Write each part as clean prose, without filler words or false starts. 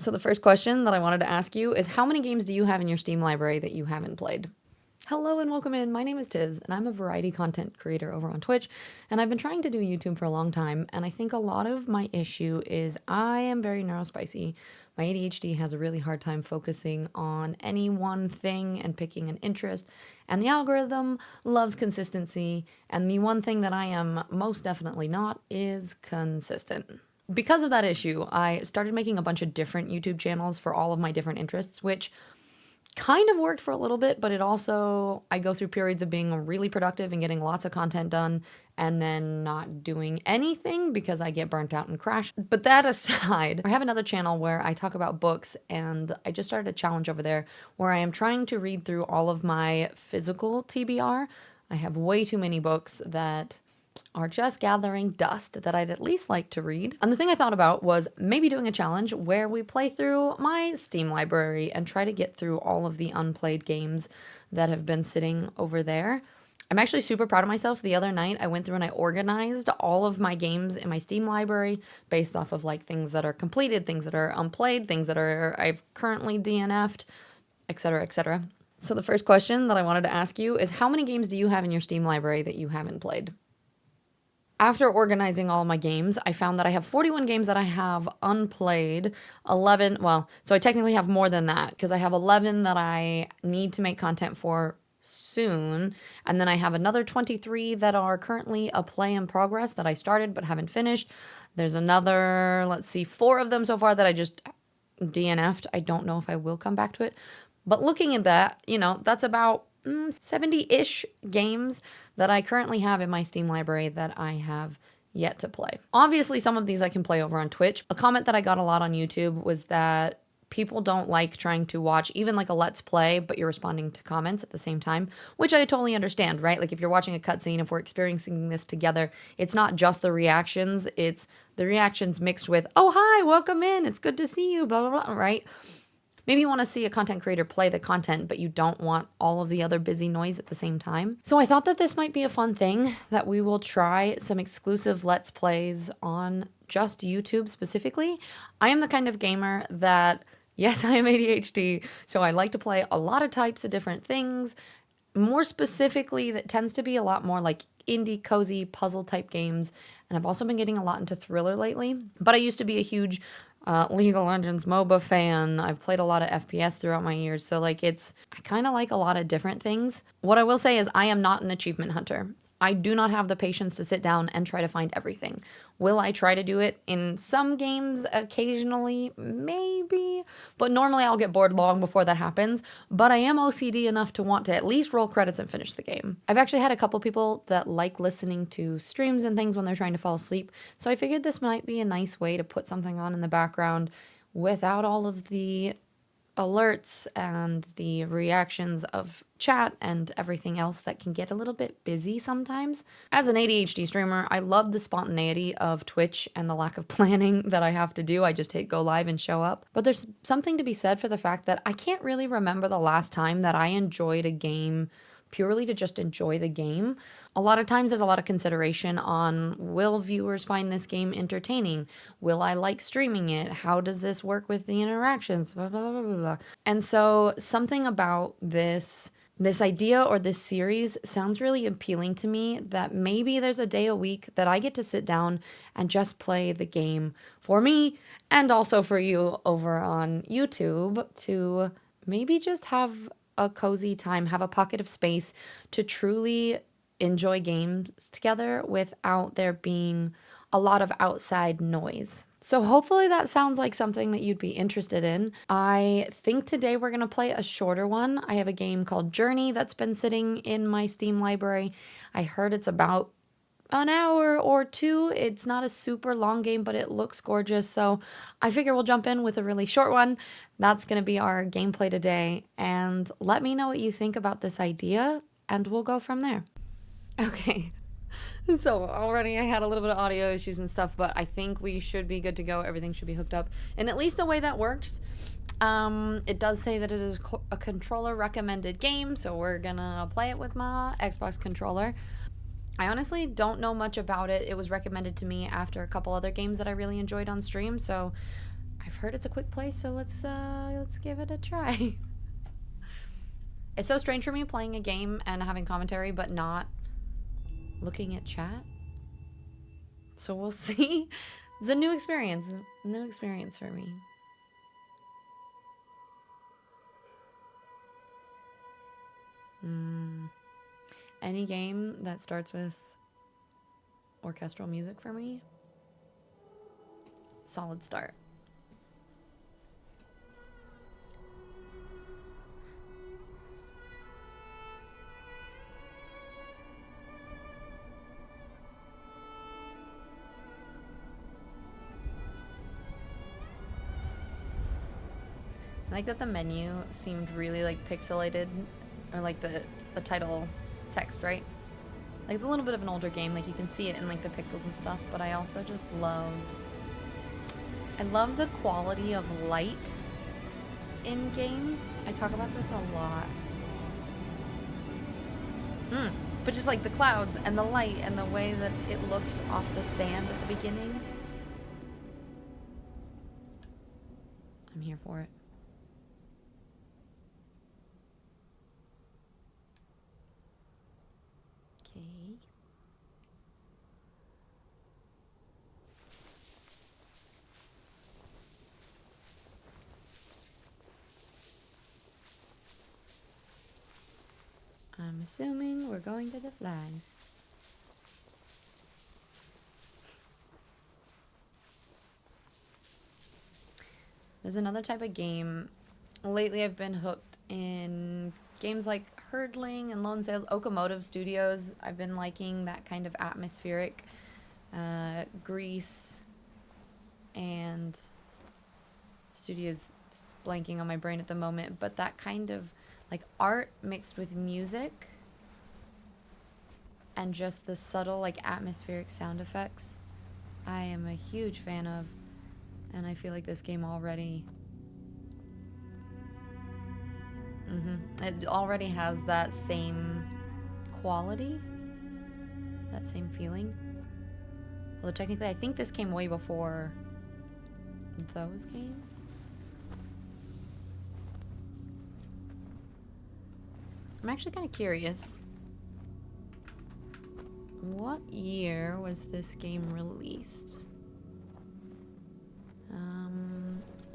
So the first question that I wanted to ask you is how many games do you have in your Steam library that you haven't played? Hello and welcome in. My name is Tiz, and I'm a variety content creator over on Twitch, and I've been trying to do YouTube for a long time, and I think a lot of my issue is I am very neurospicy. My ADHD has a really hard time focusing on any one thing and picking an interest, and the algorithm loves consistency, and the one thing that I am most definitely not is consistent. Because of that issue, I started making a bunch of different YouTube channels for all of my different interests, which kind of worked for a little bit, but I go through periods of being really productive and getting lots of content done and then not doing anything because I get burnt out and crash. But that aside, I have another channel where I talk about books, and I just started a challenge over there where I am trying to read through all of my physical TBR. I have way too many books that are just gathering dust that I'd at least like to read. And the thing I thought about was maybe doing a challenge where we play through my Steam library and try to get through all of the unplayed games that have been sitting over there. I'm actually super proud of myself. The other night I went through and I organized all of my games in my Steam library based off of like things that are completed, things that are unplayed, things that I've currently DNF'd, etc., etc. So the first question that I wanted to ask you is how many games do you have in your Steam library that you haven't played? After organizing all my games, I found that I have 41 games that I have unplayed, 11, so I technically have more than that because I have 11 that I need to make content for soon, and then I have another 23 that are currently a play in progress that I started but haven't finished. There's another, 4 of them so far that I just DNF'd. I don't know if I will come back to it, but looking at that, that's about 70-ish games that I currently have in my Steam library that I have yet to play. Obviously, some of these I can play over on Twitch. A comment that I got a lot on YouTube was that people don't like trying to watch even like a let's play, but you're responding to comments at the same time, which I totally understand, right? Like if you're watching a cutscene, if we're experiencing this together, it's not just the reactions, it's the reactions mixed with, oh, hi, welcome in, it's good to see you, blah, blah, blah, right? Maybe you want to see a content creator play the content, but you don't want all of the other busy noise at the same time. So I thought that this might be a fun thing, that we will try some exclusive Let's Plays on just YouTube specifically. I am the kind of gamer that, yes, I am ADHD, so I like to play a lot of types of different things. More specifically, that tends to be a lot more like indie, cozy, puzzle type games. And I've also been getting a lot into thriller lately. But I used to be a huge League of Legends MOBA fan. I've played a lot of FPS throughout my years, so I kind of like a lot of different things. What I will say is I am not an achievement hunter. I do not have the patience to sit down and try to find everything. Will I try to do it in some games occasionally? Maybe. But normally I'll get bored long before that happens. But I am OCD enough to want to at least roll credits and finish the game. I've actually had a couple people that like listening to streams and things when they're trying to fall asleep. So I figured this might be a nice way to put something on in the background without all of the alerts and the reactions of chat and everything else that can get a little bit busy sometimes. As an ADHD streamer, I love the spontaneity of Twitch and the lack of planning that I have to do. I just hit go live and show up. But there's something to be said for the fact that I can't really remember the last time that I enjoyed a game purely to just enjoy the game. A lot of times there's a lot of consideration on, will viewers find this game entertaining? Will I like streaming it? How does this work with the interactions? Blah, blah, blah, blah, blah. And so something about this idea or this series sounds really appealing to me, that maybe there's a day a week that I get to sit down and just play the game for me and also for you over on YouTube to maybe just have a cozy time, have a pocket of space to truly enjoy games together without there being a lot of outside noise. So hopefully that sounds like something that you'd be interested in. I think today we're going to play a shorter one. I have a game called Journey that's been sitting in my Steam library. I heard it's about an hour or two. It's not a super long game, but it looks gorgeous. So I figure we'll jump in with a really short one. That's going to be our gameplay today. And let me know what you think about this idea, and we'll go from there. Okay. So already I had a little bit of audio issues and stuff, but I think we should be good to go. Everything should be hooked up. And at least the way that works, it does say that it is a controller recommended game. So we're going to play it with my Xbox controller. I honestly don't know much about it. It was recommended to me after a couple other games that I really enjoyed on stream, so I've heard it's a quick play, so let's give it a try. It's so strange for me playing a game and having commentary, but not looking at chat. So we'll see. It's a new experience for me. Any game that starts with orchestral music for me, solid start. I like that the menu seemed really like pixelated, or like the title text, right? Like it's a little bit of an older game, like you can see it in like the pixels and stuff, but I also just love the quality of light in games. I talk about this a lot. But just like the clouds and the light and the way that it looked off the sand at the beginning. I'm here for it. Okay. I'm assuming we're going to the flags. There's another type of game. Lately I've been hooked in games like Hurdling and Lone Sails, Okamotive Studios. I've been liking that kind of atmospheric Grease and studios blanking on my brain at the moment, but that kind of like art mixed with music and just the subtle like atmospheric sound effects I am a huge fan of, and I feel like this game already it already has that same quality, that same feeling. Although technically I think this came way before those games. I'm actually kind of curious. What year was this game released?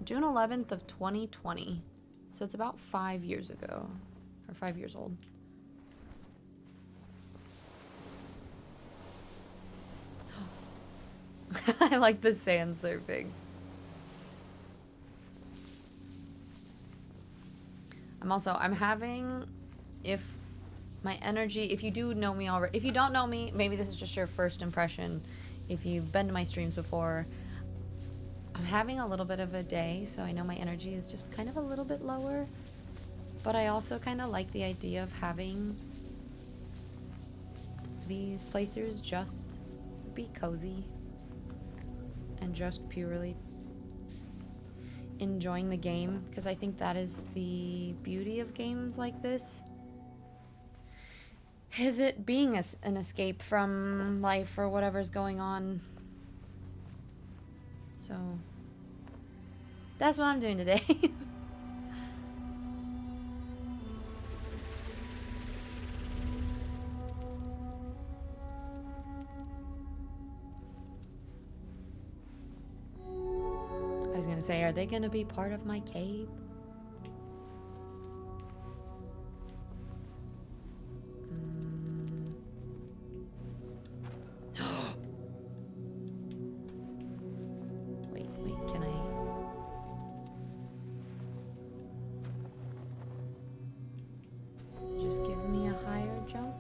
June 11th of 2020. So it's about 5 years ago. Or 5 years old. I like the sand surfing. I'm having, if my energy, if you do know me already, if you don't know me, maybe this is just your first impression. If you've been to my streams before, I'm having a little bit of a day, so I know my energy is just kind of a little bit lower. But I also kind of like the idea of having these playthroughs just be cozy and just purely enjoying the game, because I think that is the beauty of games like this, is it being an escape from life or whatever's going on. So that's what I'm doing today. I was gonna say, are they gonna be part of my cave? Wait, can I? Just gives me a higher jump?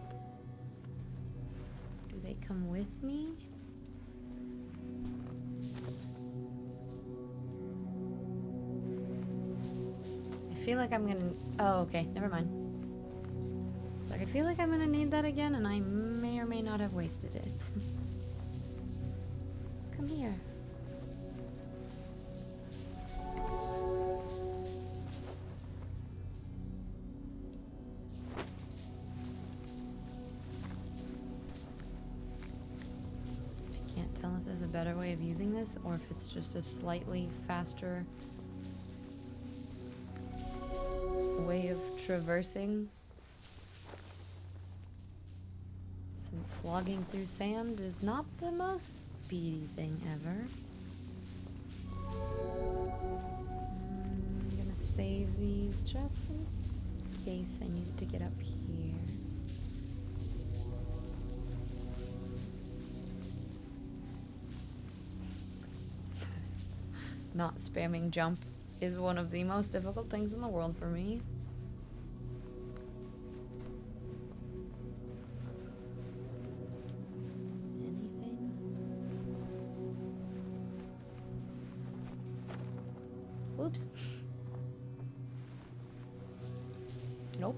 Do they come with me? I feel like I'm gonna... Oh, okay, never mind. It's like, I feel like I'm gonna need that again, and I may or may not have wasted it. Come here. better way of using this, or if it's just a slightly faster way of traversing. Since slogging through sand is not the most speedy thing ever. I'm gonna save these just in case I need to get up here. Not spamming jump is one of the most difficult things in the world for me. Anything? Whoops. Nope.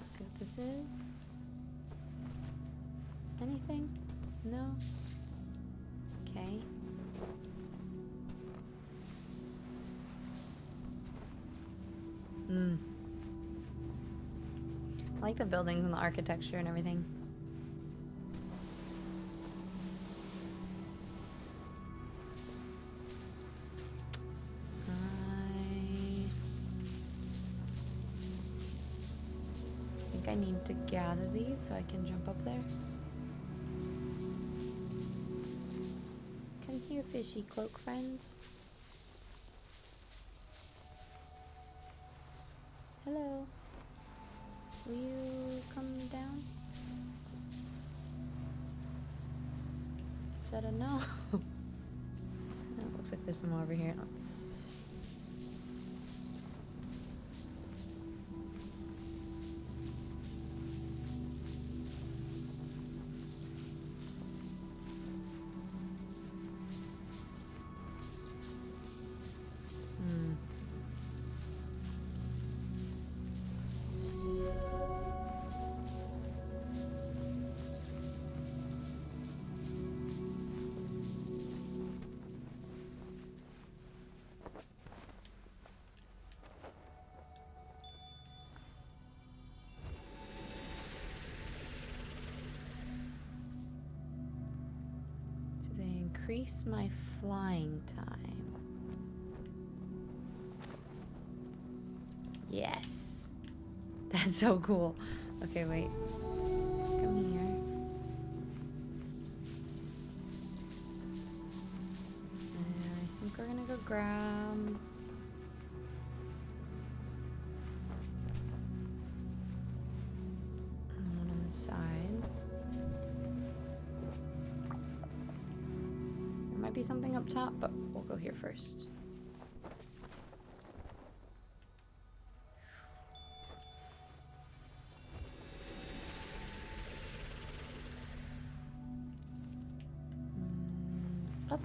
Let's see what this is. Anything? No? Okay. I like the buildings and the architecture and everything. I need to gather these so I can jump up there. Come here, fishy cloak friends. Hello. Will you come down? Is that a no? It looks like there's some more over here. Let's... increase my flying time. Yes. That's so cool. Okay, wait. Come here. And I think we're gonna go grab... one on the side. Might be something up top, but we'll go here first. Up.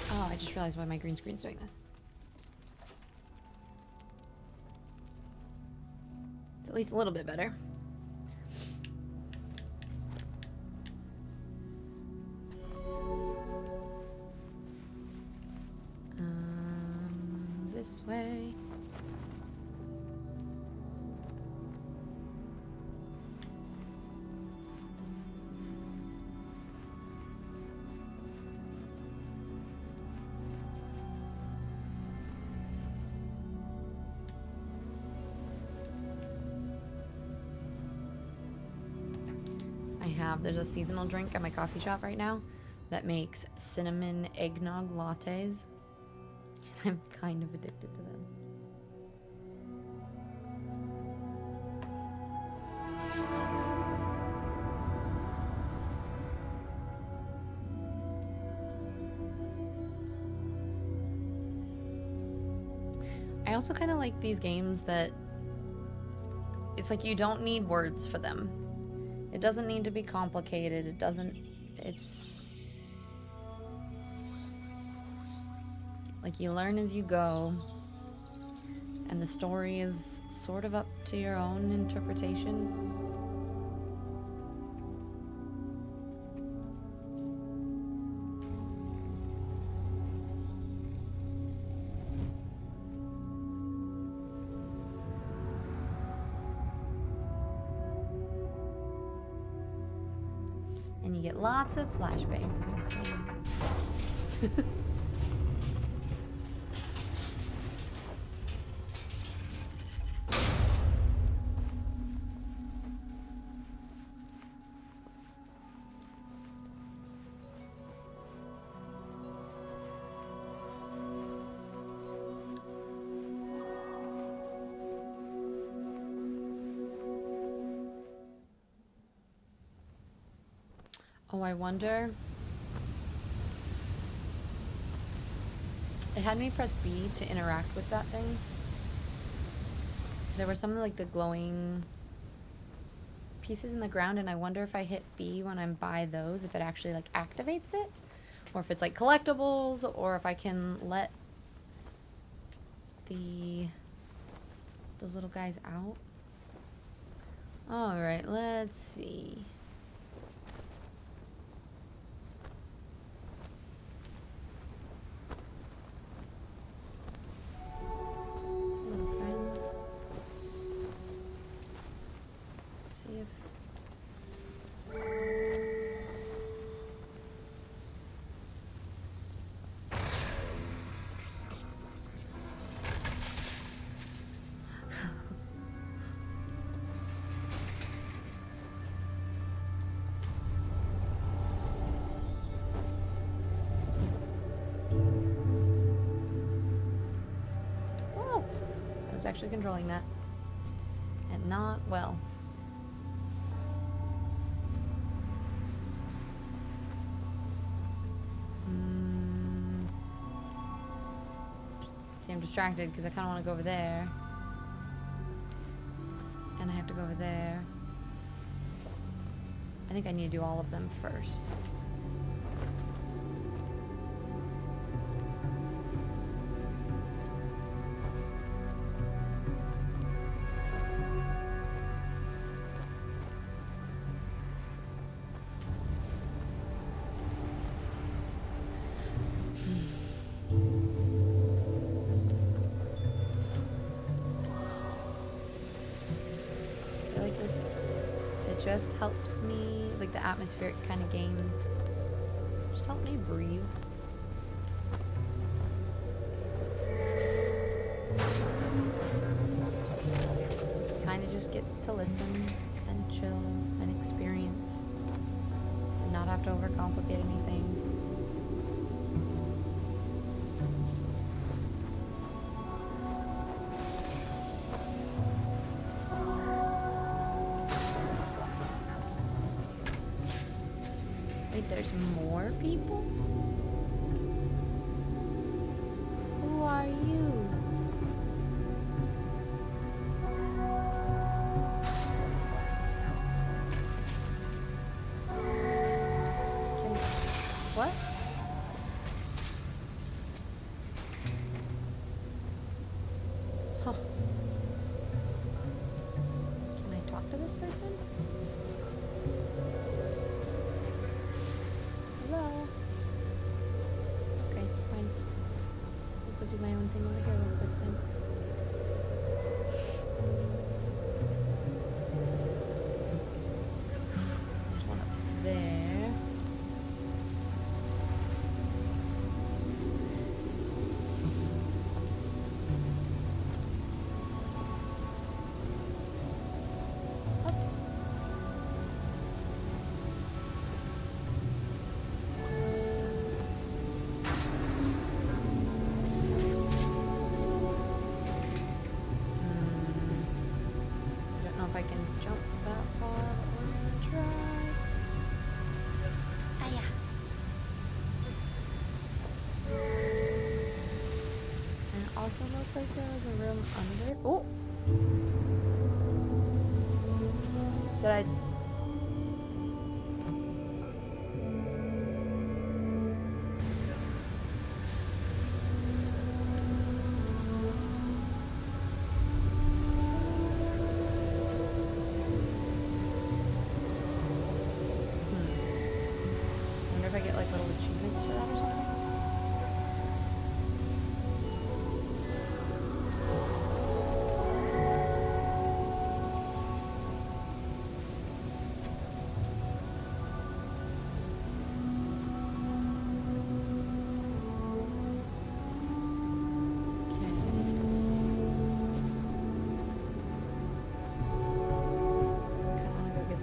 Oh, I just realized why my green screen's doing this. It's at least a little bit better. This way. There's a seasonal drink at my coffee shop right now that makes cinnamon eggnog lattes. I'm kind of addicted to them. also kind of like these games that it's like you don't need words for them. It doesn't need to be complicated. It's like you learn as you go, and the story is sort of up to your own interpretation. And you get lots of flashbangs in this game. Oh, I wonder. It had me press B to interact with that thing. There were some like the glowing pieces in the ground, and I wonder if I hit B when I'm by those, if it actually like activates it, or if it's like collectibles, or if I can let those little guys out. All right, let's see. I was actually controlling that, and not well. See, I'm distracted because I kind of want to go over there, and I have to go over there. I think I need to do all of them first. Just helps me, like the atmospheric kind of games, just help me breathe. Kind of just get to listen and chill and experience and not have to overcomplicate anything. There's more people? Who are you? What? Huh. Can I talk to this person? Hello? Okay, fine. I'll go do my own thing over here. also looked like there was a room under. Oh! Did I? I wonder if I get like little achievements for that or something.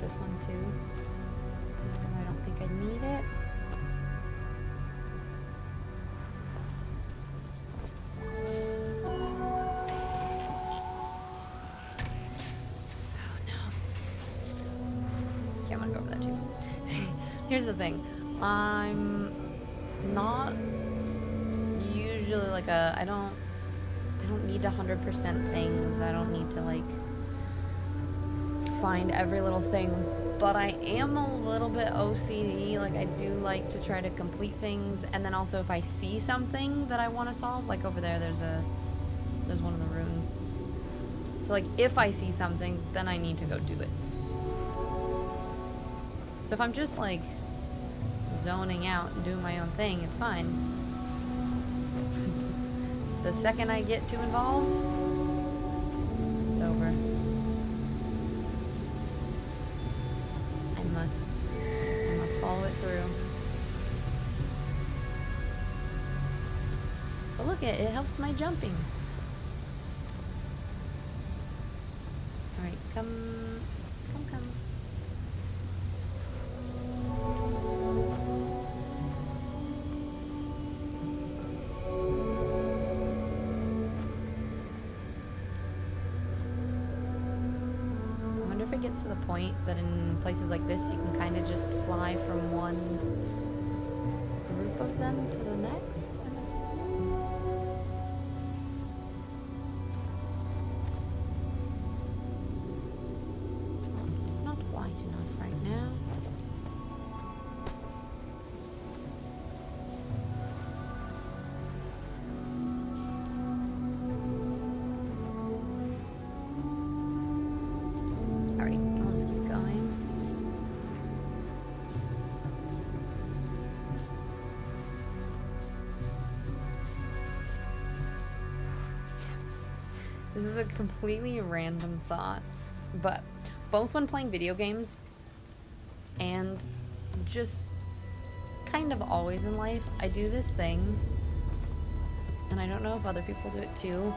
This one too, even though I don't think I need it. Oh no. Okay, I'm gonna go over that too. Here's the thing. I'm not usually like I don't need 100% things. I don't need to like find every little thing, but I am a little bit OCD. Like I do like to try to complete things, and then also if I see something that I want to solve, like over there there's one of the rooms, so like if I see something, then I need to go do it. So if I'm just like zoning out and doing my own thing, it's fine. The second I get too involved, it's over. I must follow it through. But look, it helps my jumping. Alright, come. To the point that in places like this you can kind of just fly from one group of them to the next, I'm assuming. It's not quite enough right now. This is a completely random thought, but both when playing video games and just kind of always in life, I do this thing, and I don't know if other people do it too,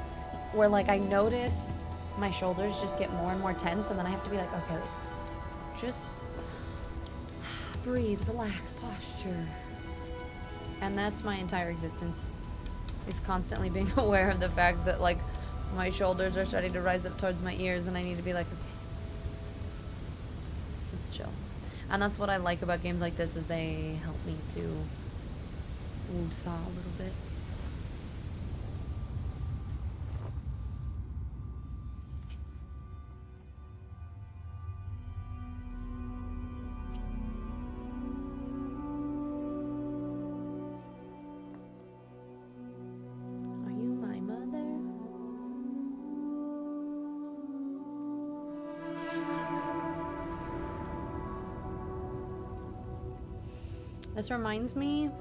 where like I notice my shoulders just get more and more tense, and then I have to be like, okay, wait, just breathe, relax, posture. And that's my entire existence, is constantly being aware of the fact that like my shoulders are starting to rise up towards my ears, and I need to be like, okay, let's chill. And that's what I like about games like this, is they help me to woo-saw a little bit. This reminds me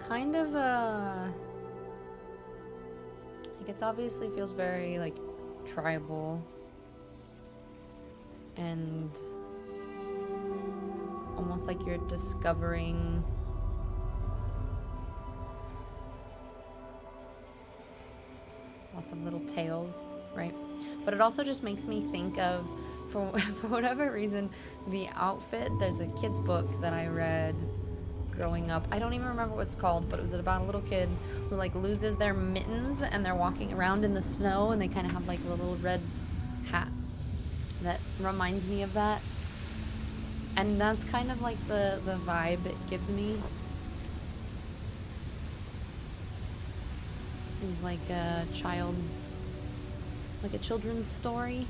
kind of like, it's obviously feels very like tribal and almost like you're discovering lots of little tales, right? But it also just makes me think of, for whatever reason, the outfit. There's a kid's book that I read growing up. I don't even remember what it's called, but it was about a little kid who like loses their mittens and they're walking around in the snow, and they kind of have like a little red hat that reminds me of that. And that's kind of like the vibe it gives me. is like a children's story.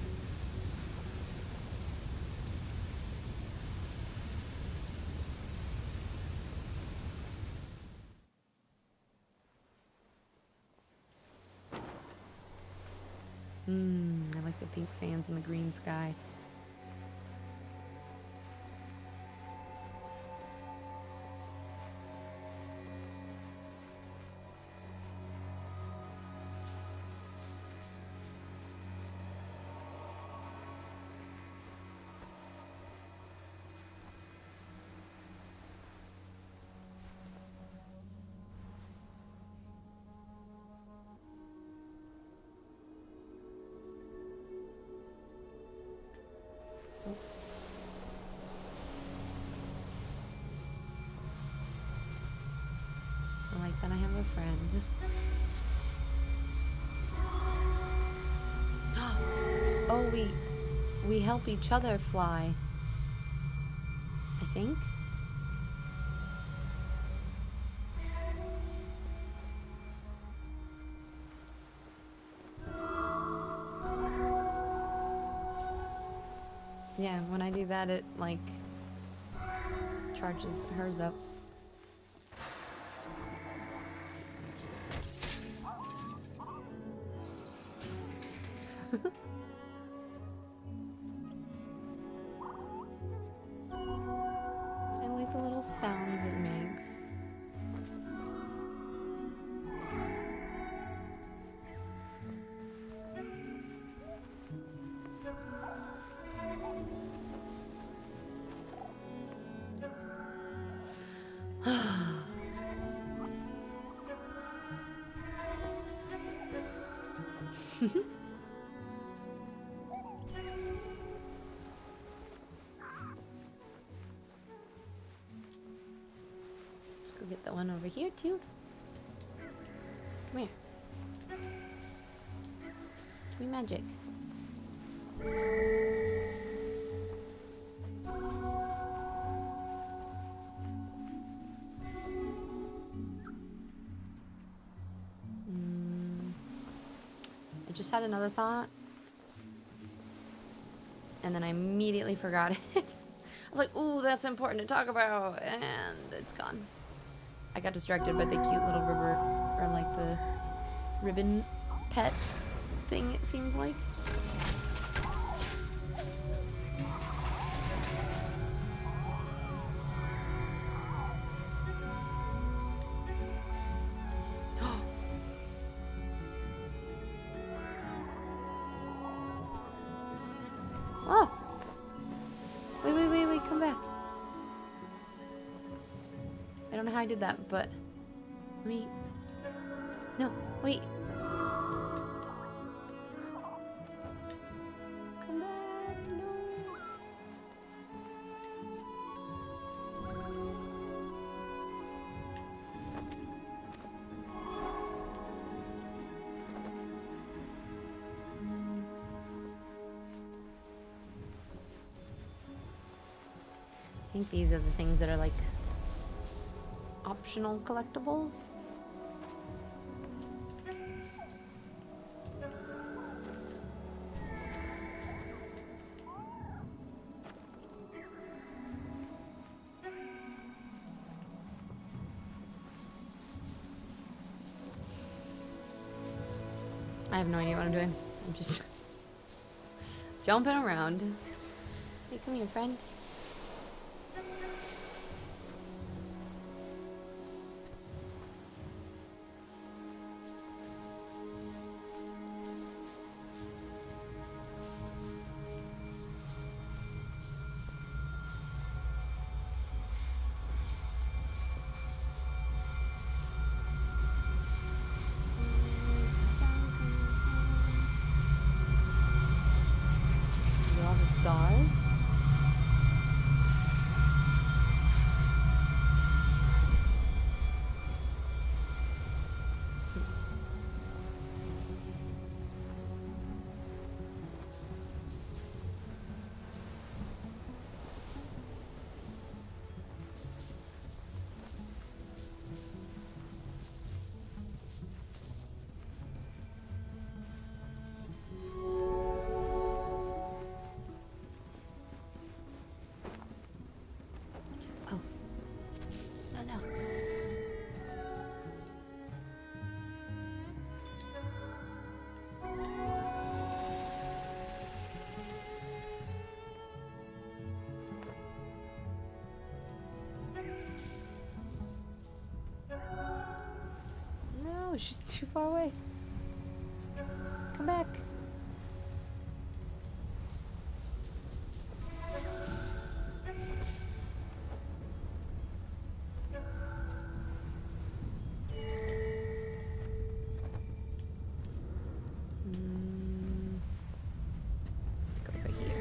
I like the pink sands and the green sky. I like that I have a friend. Oh, we help each other fly. I think. Yeah, when I do that, it like charges hers up. I like the little sounds it makes. Let's go get the one over here too. Come here. Give me magic. I just had another thought, and then I immediately forgot it. I was like, ooh, that's important to talk about, and it's gone. I got distracted by the cute little river, or like the ribbon pet thing, it seems like. Oh! Wait, come back. I don't know how I did that, but let me... No, wait. Come back, no. I think these are the things that are like optional collectibles. I have no idea what I'm doing. I'm just jumping around. Hey, come here, friend. Stars. she's too far away. Come back. Let's go over here.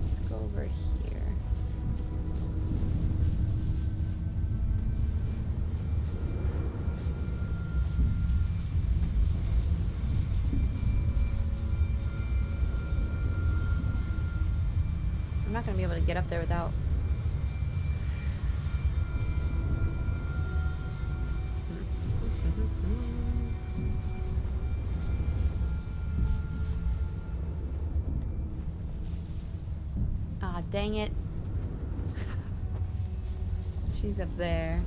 Let's go over here. I'm not gonna be able to get up there without. Ah, dang it. She's up there.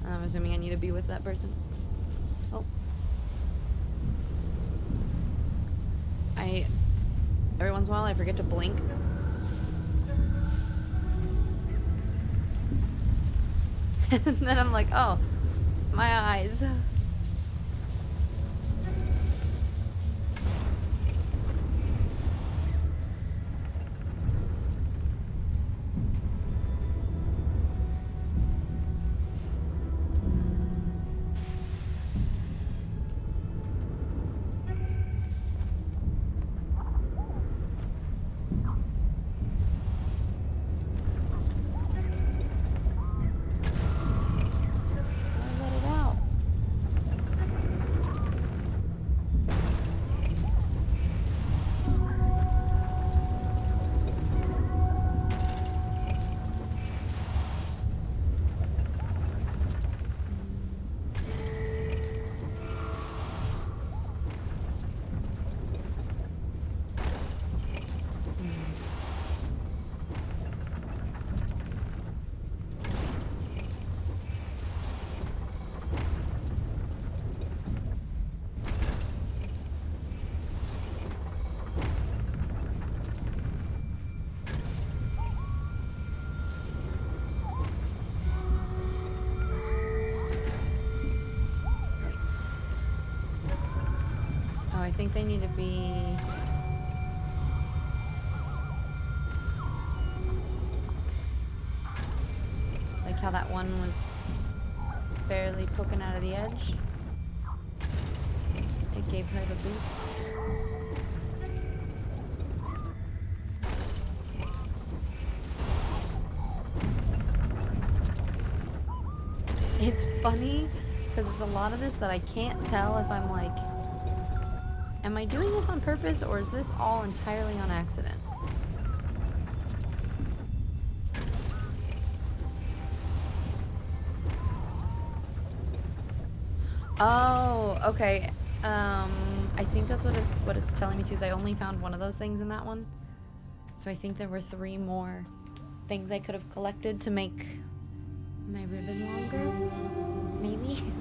I'm assuming I need to be with that person. Oh. Every once in a while I forget to blink. And then I'm like, oh, my eyes. I think they need to be... like how that one was barely poking out of the edge. It gave her the boost. It's funny because it's a lot of this that I can't tell if I'm like, am I doing this on purpose or is this all entirely on accident? Oh, okay. I think that's what it's telling me to, is I only found one of those things in that one. So I think there were 3 more things I could have collected to make my ribbon longer. Maybe?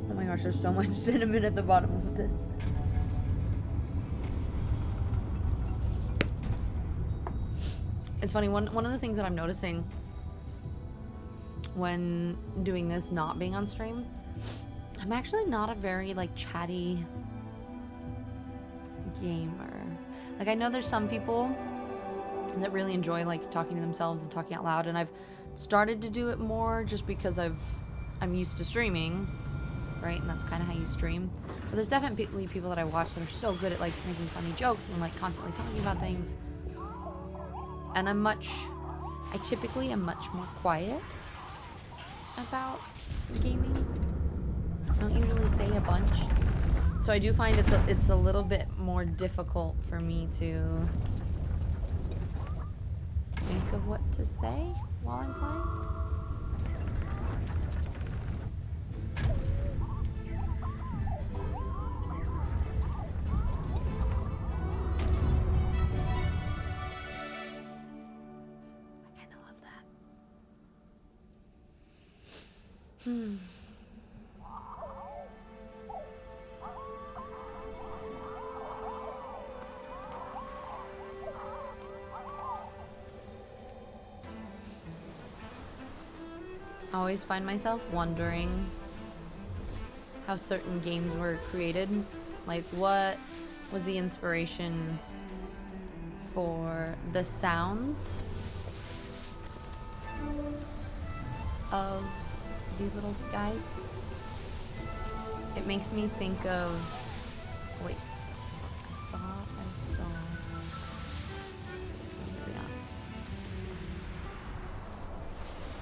Oh my gosh, there's so much cinnamon at the bottom of this. It's funny, one of the things that I'm noticing when doing this not being on stream, I'm actually not a very like chatty gamer. Like I know there's some people that really enjoy like talking to themselves and talking out loud, and I've started to do it more just because I'm used to streaming, right? And that's kind of how you stream. But there's definitely people that I watch that are so good at like making funny jokes and like constantly talking about things. And I typically am much more quiet about gaming. I don't usually say a bunch. So I do find it's a little bit more difficult for me to think of what to say while I'm playing. I kind of love that. I always find myself wondering how certain games were created. Like, what was the inspiration for the sounds of these little guys? It makes me think of... Wait. I thought I saw... Maybe not.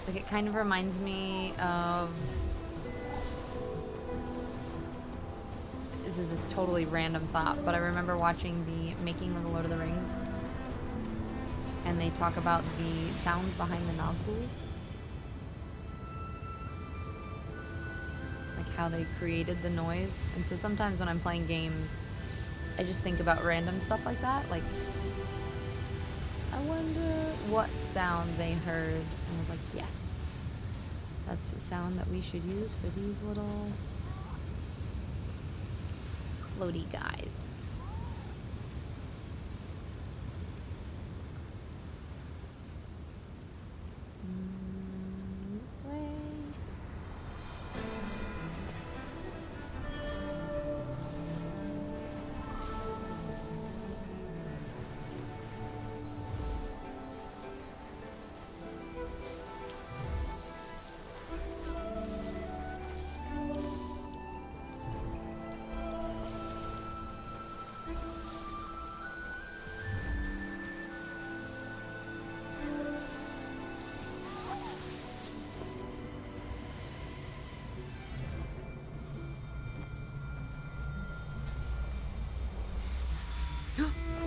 Like, it kind of reminds me of... This is a totally random thought, but I remember watching the making of the Lord of the Rings, and they talk about the sounds behind the Nazguls, like how they created the noise. And so sometimes when I'm playing games, I just think about random stuff like that. Like, I wonder what sound they heard, and I was like, yes, that's the sound that we should use for these little floaty guys. This way.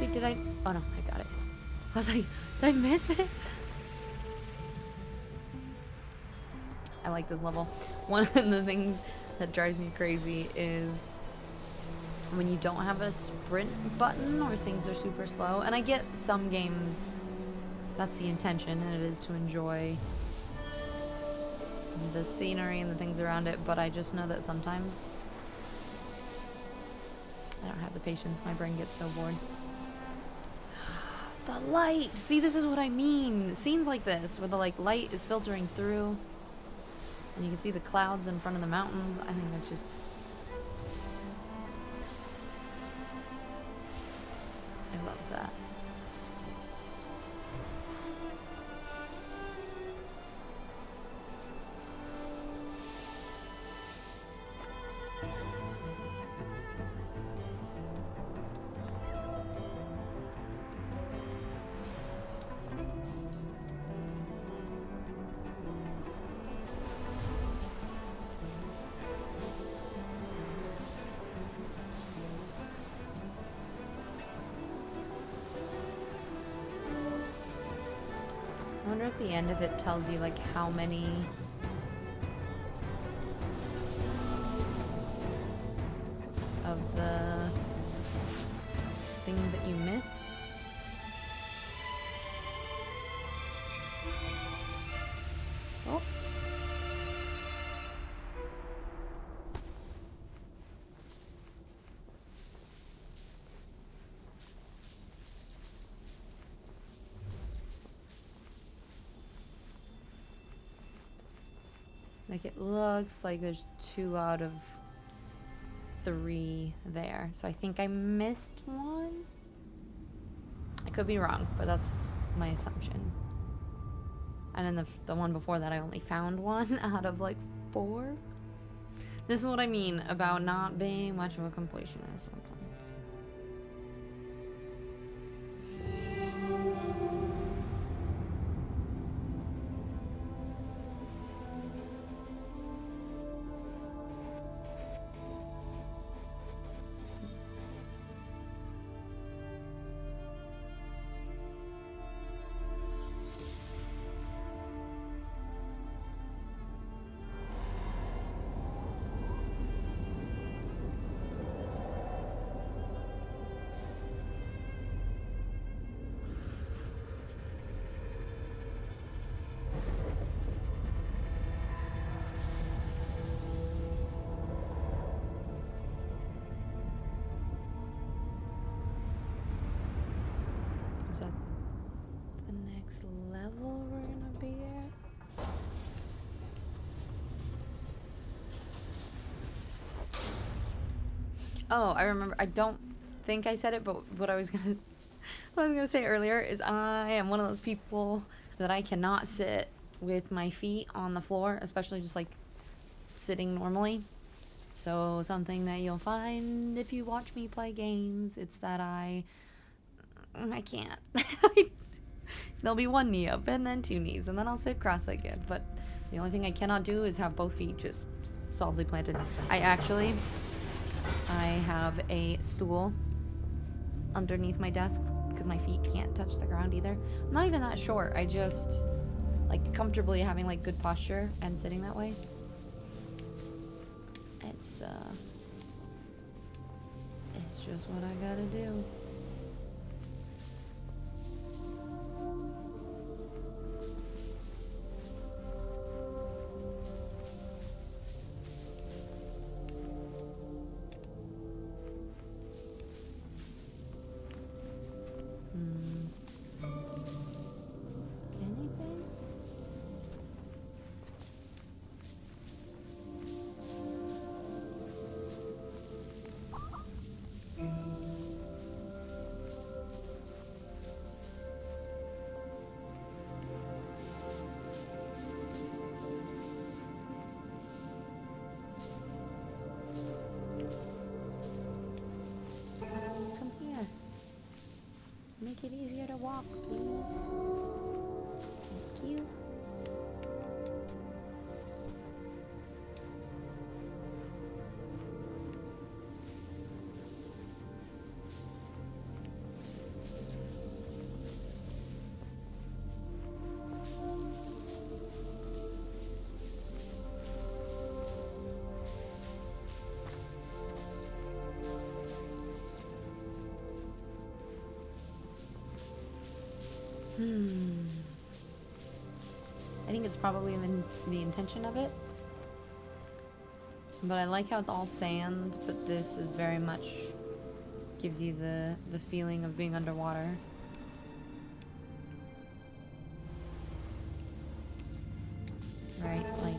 Wait, did I? Oh no, I got it. I was like, did I miss it? I like this level. One of the things that drives me crazy is when you don't have a sprint button or things are super slow. And I get some games, that's the intention, and it is to enjoy the scenery and the things around it, but I just know that sometimes I don't have the patience. My brain gets so bored. The light! See, this is what I mean. Scenes like this, where the light is filtering through, and you can see the clouds in front of the mountains. I think that's just... I love that. I wonder at the end if it tells you like how many of the things that you miss. Oh. Like, it looks like there's 2 out of 3 there. So I think I missed one. I could be wrong, but that's my assumption. And then the one before that, I only found 1 out of like 4. This is what I mean about not being much of a completionist sometimes. Is that the next level we're gonna be at? Oh, I remember. I don't think I said it, but what I was gonna say earlier is I am one of those people that I cannot sit with my feet on the floor, especially just like sitting normally. So something that you'll find if you watch me play games, it's that I can't. There'll be one knee up and then two knees, and then I'll sit cross-legged. But the only thing I cannot do is have both feet just solidly planted. I have a stool underneath my desk because my feet can't touch the ground either. I'm not even that short. I just like comfortably having like good posture and sitting that way. It's just what I gotta do. Anything? Come here. Make it easier to walk, please. Thank you. I think it's probably the intention of it. But I like how it's all sand, but this is very much gives you the feeling of being underwater. Right? Like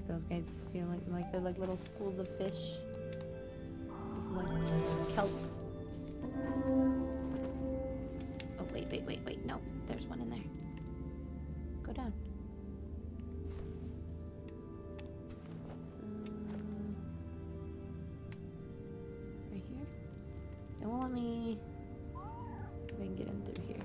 those guys feel like they're like little schools of fish. This is like kelp. Oh, wait. No, there's one in there. Go down. Right here? It won't let me... Maybe I can get in through here.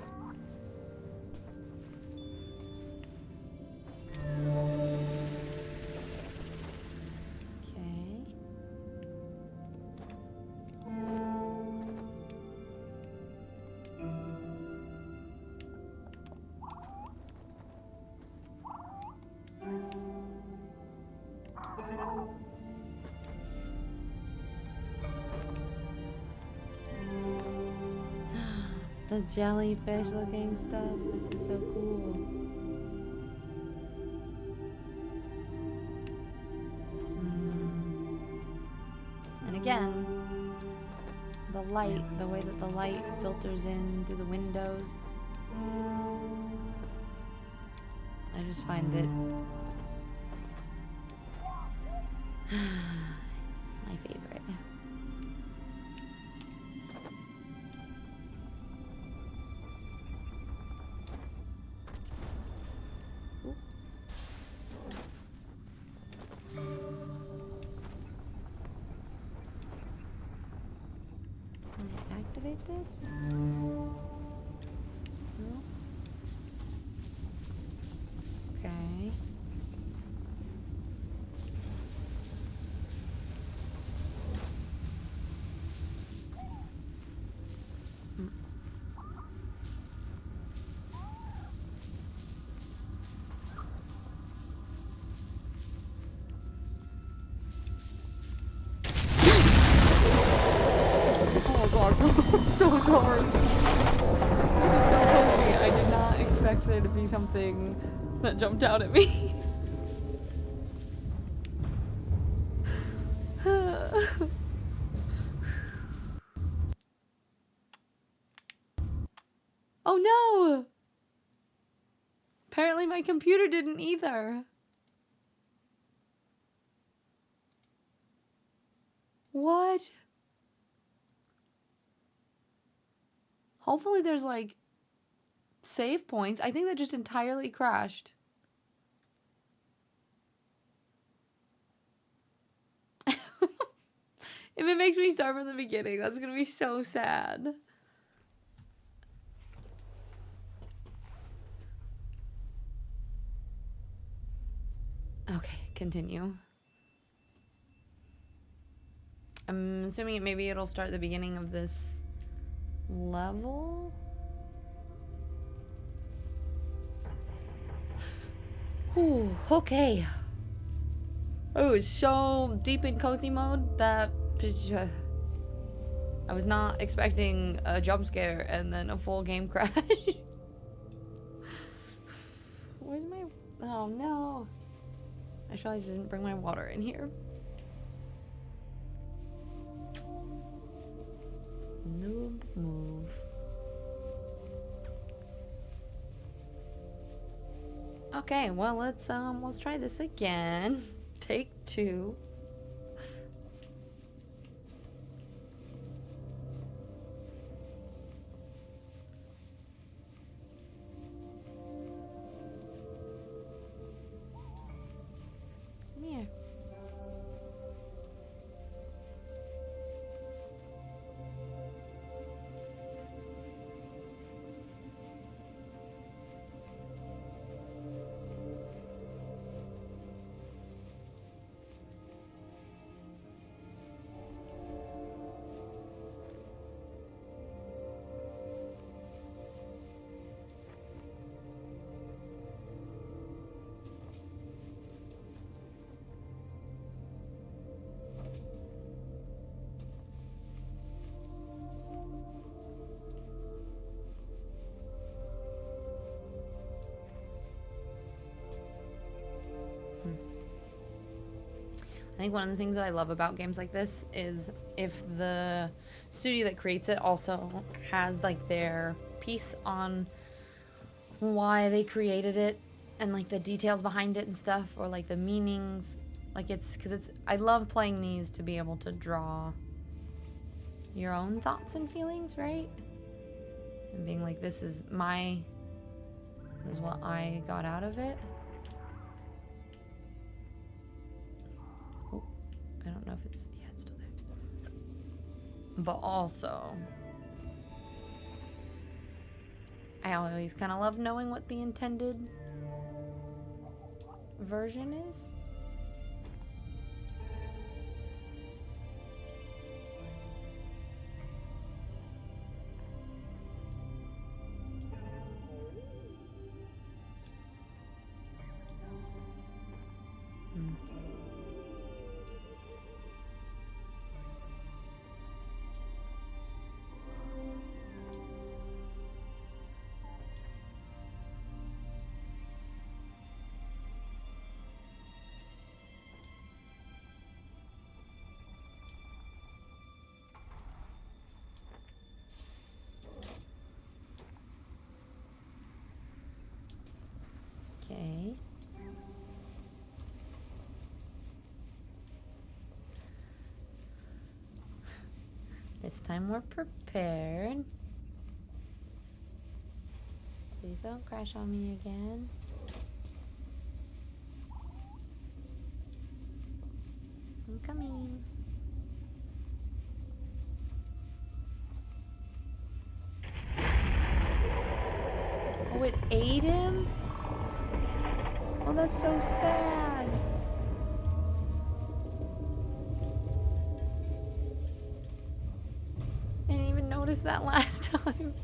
The jellyfish looking stuff. This is so cool. And again, the light, the way that the light filters in through the windows. I just find it... it's my favorite. Activate this? No? Okay. So sorry. This was so cozy. I did not expect there to be something that jumped out at me. Oh no! Apparently my computer didn't either. What? Hopefully there's like save points. I think that just entirely crashed. If it makes me start from the beginning, that's gonna be so sad. Okay, continue. I'm assuming maybe it'll start at the beginning of this level? Ooh, okay. Oh, it's so deep in cozy mode that I was not expecting a jump scare and then a full game crash. Where's my... Oh no. I probably just didn't bring my water in here. Noob move. Okay, well let's try this again. Take 2. Come here. I think one of the things that I love about games like this is if the studio that creates it also has like their piece on why they created it and like the details behind it and stuff, or like the meanings. Like it's because it's, I love playing these to be able to draw your own thoughts and feelings, right? And being like, this is what I got out of it. I don't know if it's, yeah, it's still there. But also, I always kind of love knowing what the intended version is. Okay. This time we're prepared. Please don't crash on me again. I'm coming. Oh, it ate him? Oh, that's so sad. I didn't even notice that last time.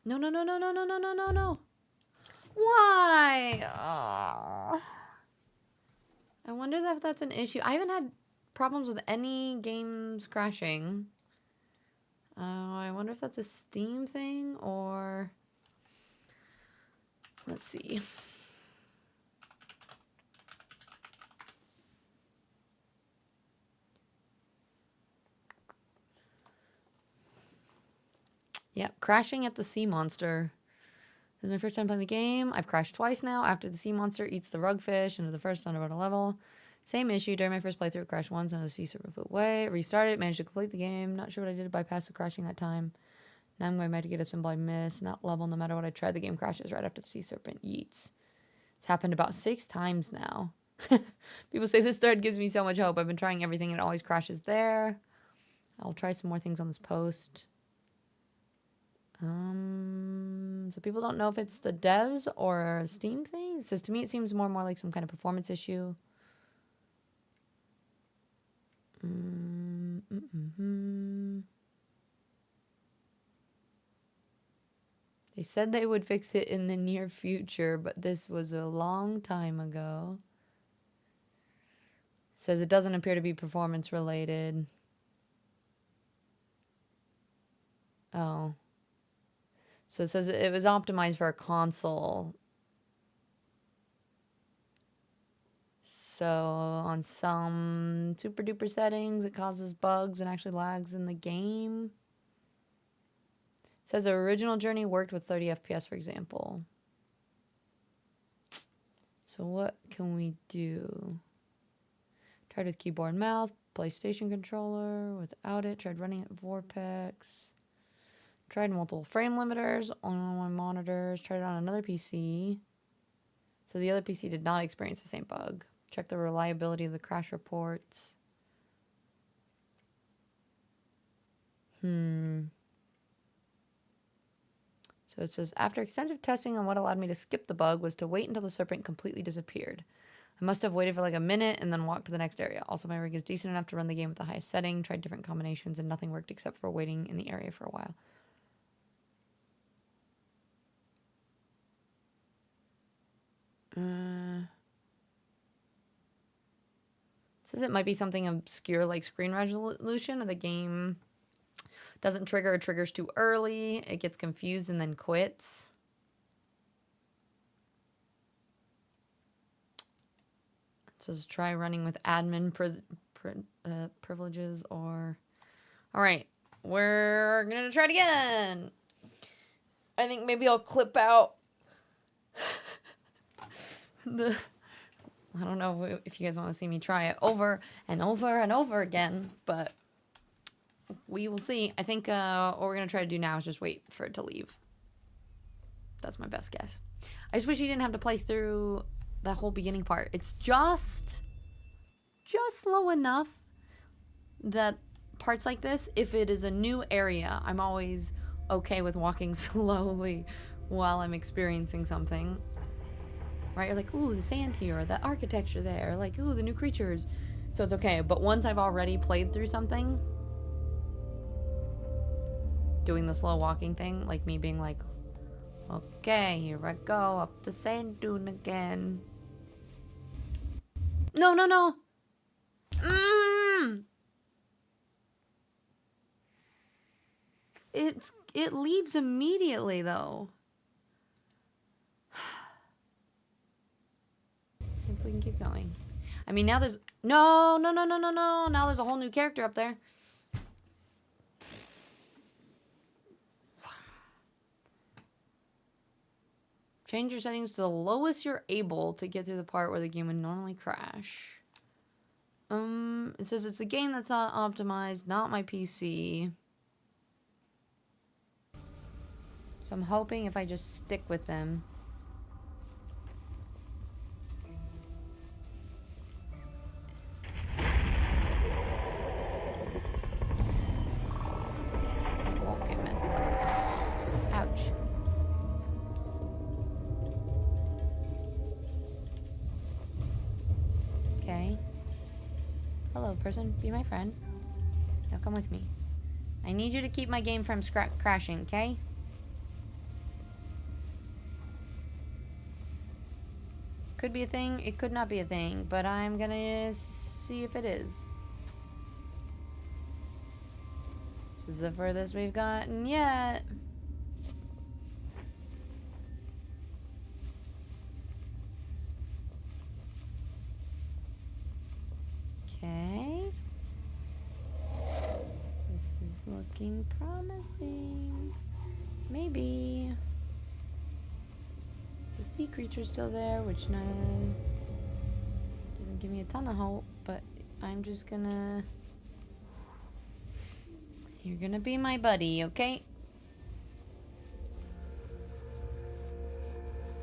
No, no, no, no, no, no, no, no, no, no. Why? Oh. I wonder if that's an issue. I haven't had problems with any games crashing. I wonder if that's a Steam thing or... Let's see. Yep, crashing at the sea monster. This is my first time playing the game. I've crashed twice now after the sea monster eats the rugfish into the first underwater level. Same issue. During my first playthrough, crashed once and the sea serpent flew away. Restarted, managed to complete the game. Not sure what I did to bypass the crashing that time. Now I'm going back to get a symbol I missed. In that level, no matter what I try, the game crashes right after the sea serpent yeets. It's happened about 6 times now. People say this thread gives me so much hope. I've been trying everything and it always crashes there. I'll try some more things on this post. So people don't know if it's the devs or a Steam thing. It says, to me, it seems more and more like some kind of performance issue. They said they would fix it in the near future, but this was a long time ago. It says it doesn't appear to be performance related. Oh. So it says it was optimized for a console. So on some super duper settings, it causes bugs and actually lags in the game. It says the original Journey worked with 30 FPS, for example. So what can we do? Tried with keyboard and mouse, PlayStation controller, without it. Tried running at Vorpex. Tried multiple frame limiters on my monitors. Tried it on another PC. So the other PC did not experience the same bug. Check the reliability of the crash reports. So it says, after extensive testing on what allowed me to skip the bug was to wait until the serpent completely disappeared. I must have waited for like a minute and then walked to the next area. Also, my rig is decent enough to run the game with the highest setting. Tried different combinations and nothing worked except for waiting in the area for a while. It says it might be something obscure like screen resolution, or the game doesn't trigger or triggers too early. It gets confused and then quits. It says try running with admin privileges or... Alright, we're gonna try it again. I think maybe I'll clip out the... I don't know if you guys want to see me try it over and over and over again, but we will see. I think what we're going to try to do now is just wait for it to leave. That's my best guess. I just wish you didn't have to play through that whole beginning part. It's just slow enough that parts like this, if it is a new area, I'm always okay with walking slowly while I'm experiencing something. Right? You're like, ooh, the sand here, or the architecture there, like, ooh, the new creatures. So it's okay. But once I've already played through something, doing the slow walking thing, like me being like, okay, here I go, up the sand dune again. No, no, no. It leaves immediately, though. If we can keep going. I mean, now there's... No. Now there's a whole new character up there. Change your settings to the lowest you're able to get through the part where the game would normally crash. It says it's a game that's not optimized, not my PC. So I'm hoping if I just stick with them... person, be my friend. Now come with me. I need you to keep my game from crashing, okay? Could be a thing, it could not be a thing, but I'm gonna see if it is. This is the furthest we've gotten yet. Okay. This is looking promising. maybe the sea creature's still there, which doesn't give me a ton of hope, but I'm just gonna... You're gonna be my buddy, okay?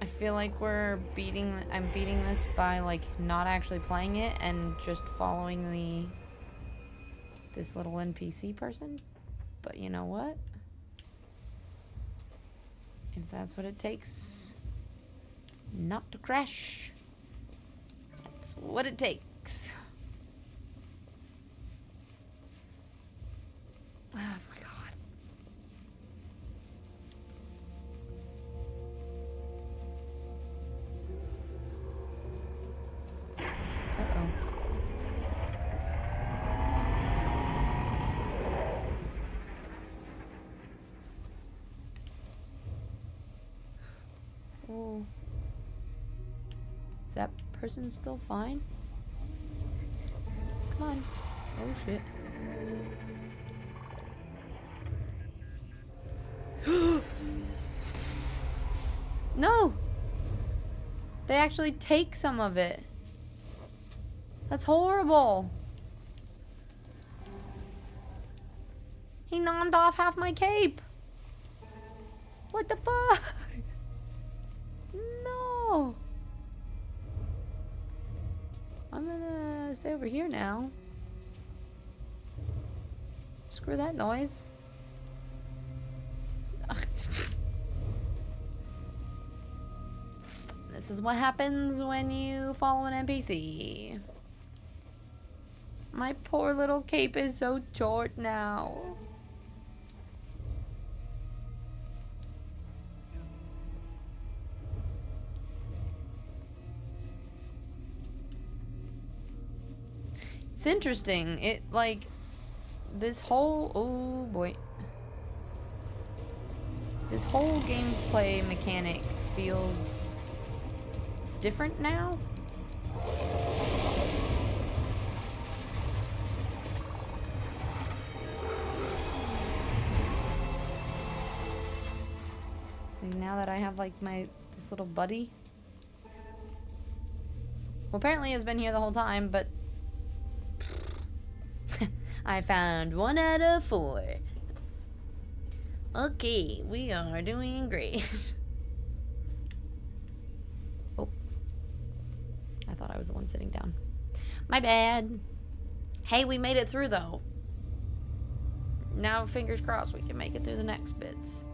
I feel like I'm beating this by, like, not actually playing it and just following this little NPC person. But you know what? If that's what it takes not to crash, that's what it takes. Oh my god. Uh-oh. Oh. Is that person still fine? Come on. Oh shit. No! They actually take some of it. That's horrible. He nommed off half my cape. What the fuck? No. I'm gonna stay over here now. Screw that noise. This is what happens when you follow an NPC. My poor little cape is so short now. It's interesting. It, like, this whole... Oh, boy. This whole gameplay mechanic feels different now. Like, now that I have, like, this little buddy. Well, apparently it's been here the whole time, but... I found 1 out of 4. Okay, we are doing great. Oh. I thought I was the one sitting down. My bad. Hey, we made it through, though. Now, fingers crossed, we can make it through the next bits.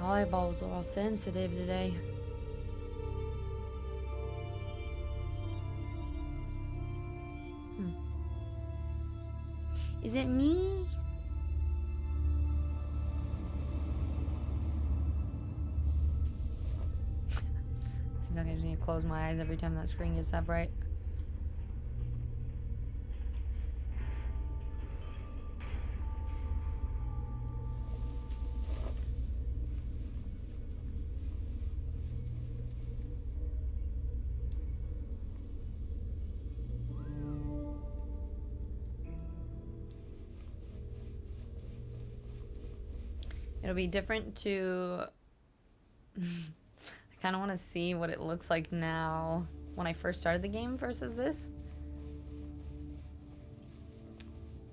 My eyeballs are all sensitive today. Is it me? I think I just need to close my eyes every time that screen gets that bright. It'll be different to... I kind of want to see what it looks like now when I first started the game versus this.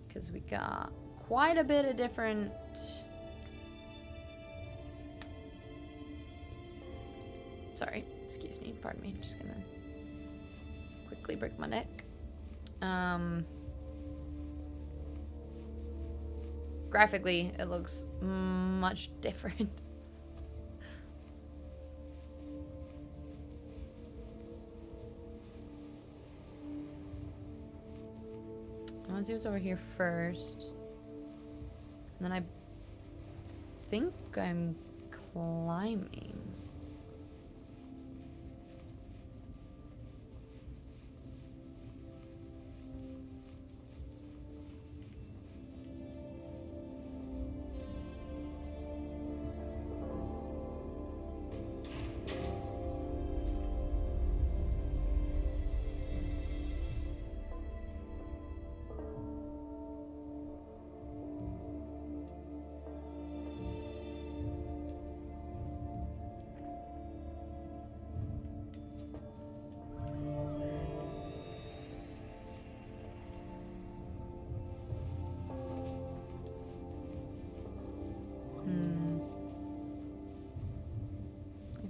Because we got quite a bit of different... Sorry, excuse me, pardon me. I'm just gonna quickly break my neck. Graphically, it looks much different. want to see what's over here first. And then I think I'm climbing.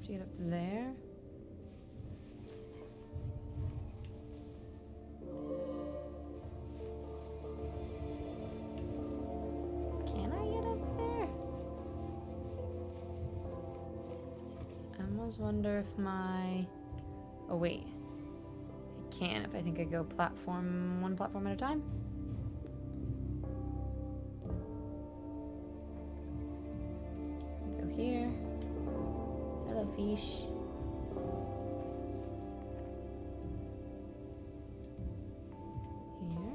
Get up there. Can I get up there? I almost wonder if my... Oh wait. I can if I think I go one platform at a time. We go here. Hello, fish. Here.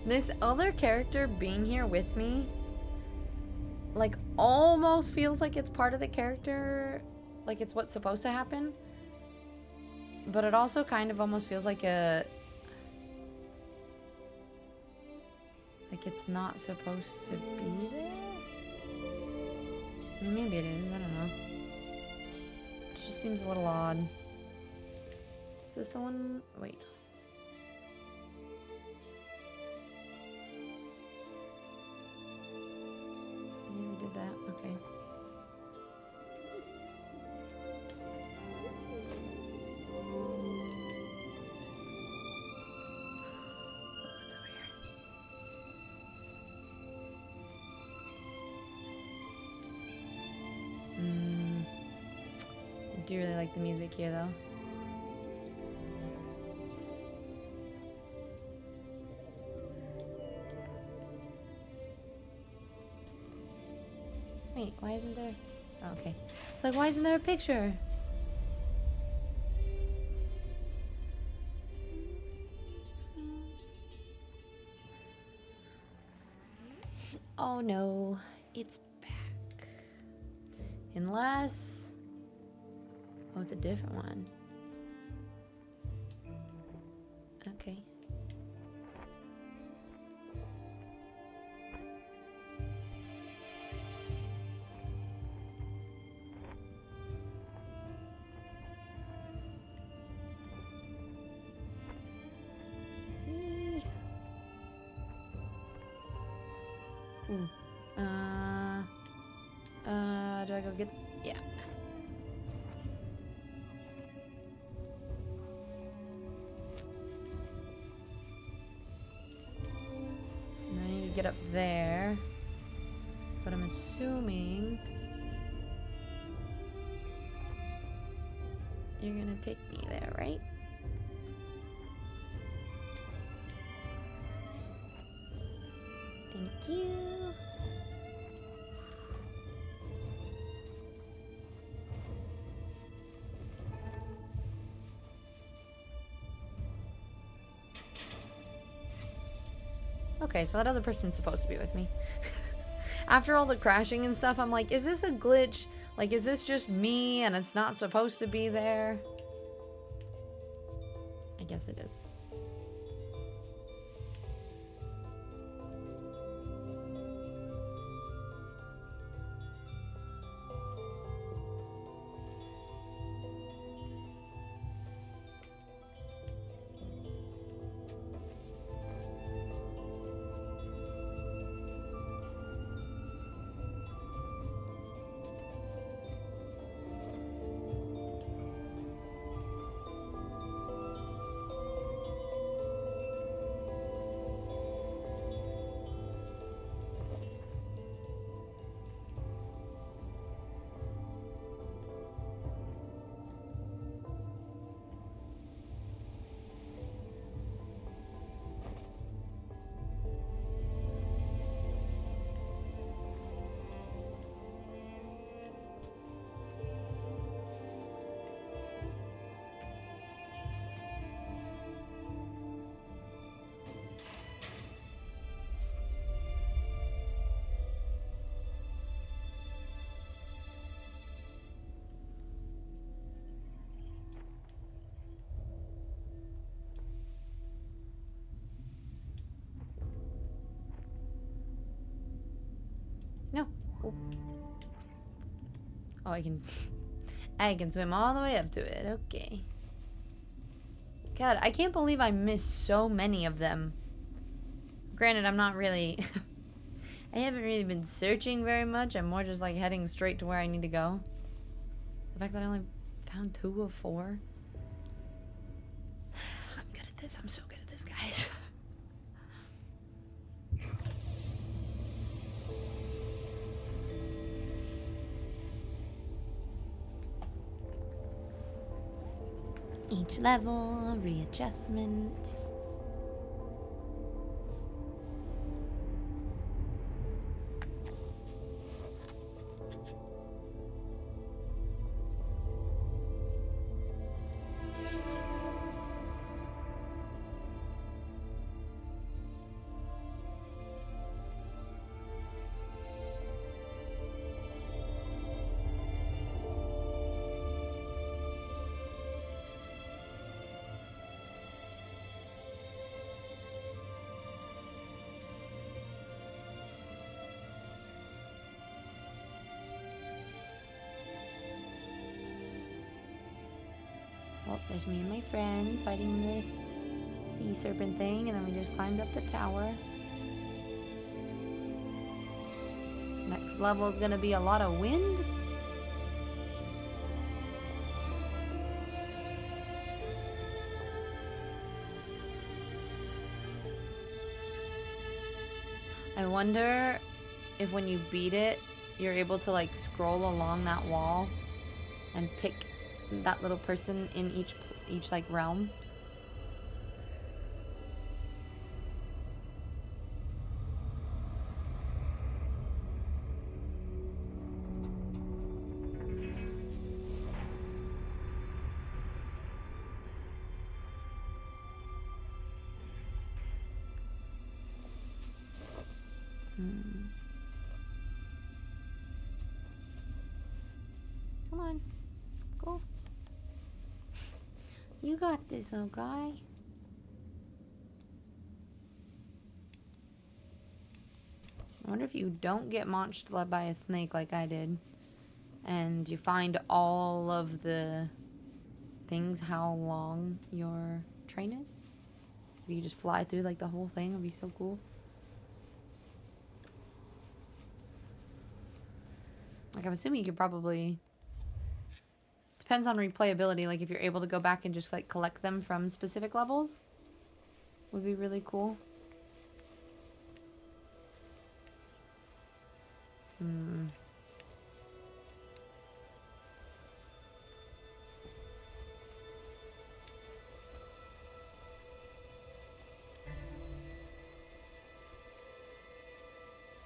This other character being here with me, like, almost feels like it's part of the character, like it's what's supposed to happen. But it also kind of almost feels like like it's not supposed to be there? I mean, maybe it is, I don't know. It just seems a little odd. Is this the one? Wait. That. Okay. What's over here? I do really like the music here, though. Wait, why isn't there? Oh, okay. It's like, why isn't there a picture? Oh no, it's back. Unless... Oh, it's a different one. Okay. Ooh. Do I go get... Yeah. And I need to get up there. But I'm assuming... You're gonna take me there, right? Thank you. Okay, so that other person's supposed to be with me. After all the crashing and stuff, I'm like, is this a glitch? Like, is this just me and it's not supposed to be there? I guess it is. Oh, oh I can... I can swim all the way up to it. Okay. God, I can't believe I missed so many of them. Granted, I'm not really... I haven't really been searching very much. I'm more just like heading straight to where I need to go. The fact that I only found 2 of 4. I'm good at this. I'm so good at this, guys. Each level, readjustment. Oh, there's me and my friend fighting the sea serpent thing, and then we just climbed up the tower. Next level is gonna be a lot of wind. I wonder if when you beat it, you're able to like scroll along that wall and pick that little person in each like realm. Come on, go. You got this, little guy. I wonder if you don't get launched by a snake like I did, and you find all of the things, how long your train is. If you just fly through like the whole thing, it'd be so cool. Like, I'm assuming you could probably... Depends on replayability. Like, if you're able to go back and just, like, collect them from specific levels, would be really cool.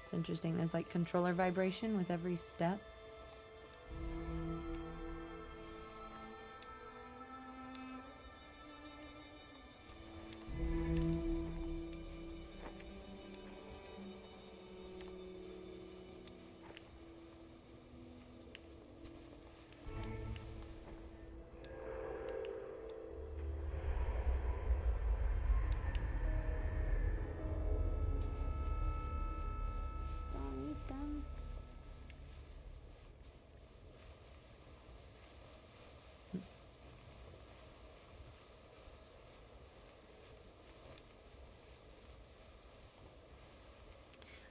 It's interesting. There's, like, controller vibration with every step.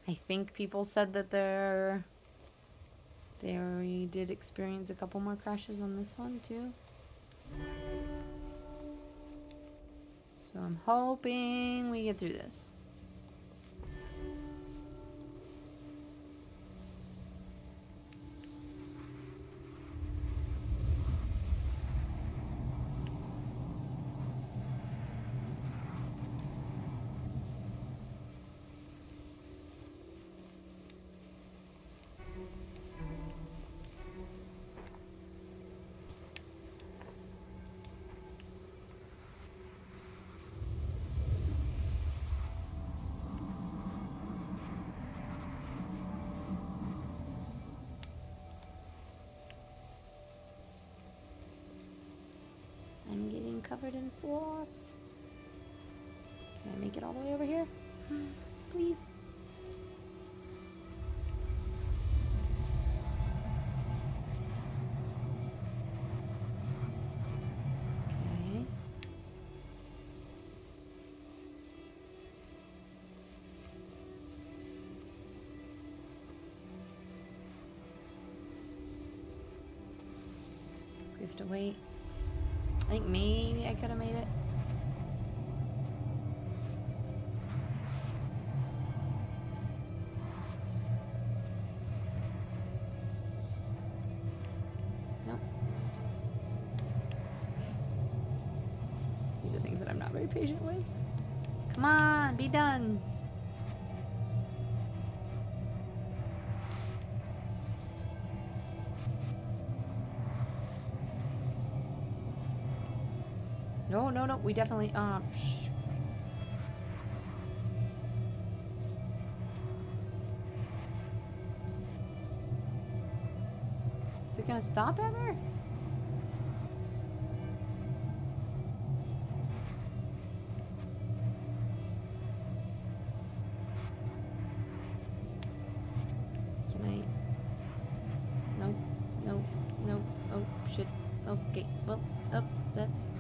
I think people said that they already did experience a couple more crashes on this one too. So I'm hoping we get through this. I'm getting covered in frost. Can I make it all the way over here? Please. We have to wait. I think maybe I could have made it. Nope. These are things that I'm not very patient with. Come on, be done. No, no, no. We definitely. Is it gonna stop ever? Can I? Nope. Nope. Nope. Oh shit. Okay. Well. Oh, that's.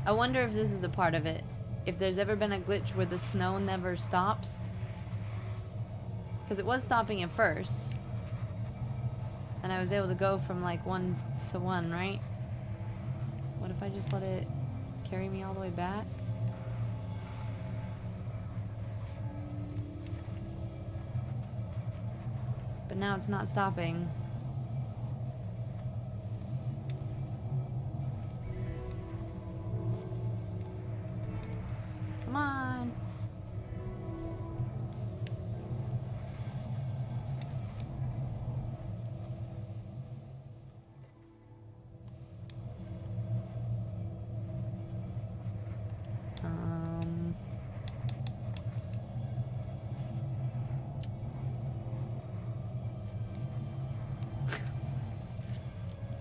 I wonder if this is a part of it. If there's ever been a glitch where the snow never stops. Because it was stopping at first. And I was able to go from like 1 to 1, right? What if I just let it carry me all the way back? But now it's not stopping. Come on.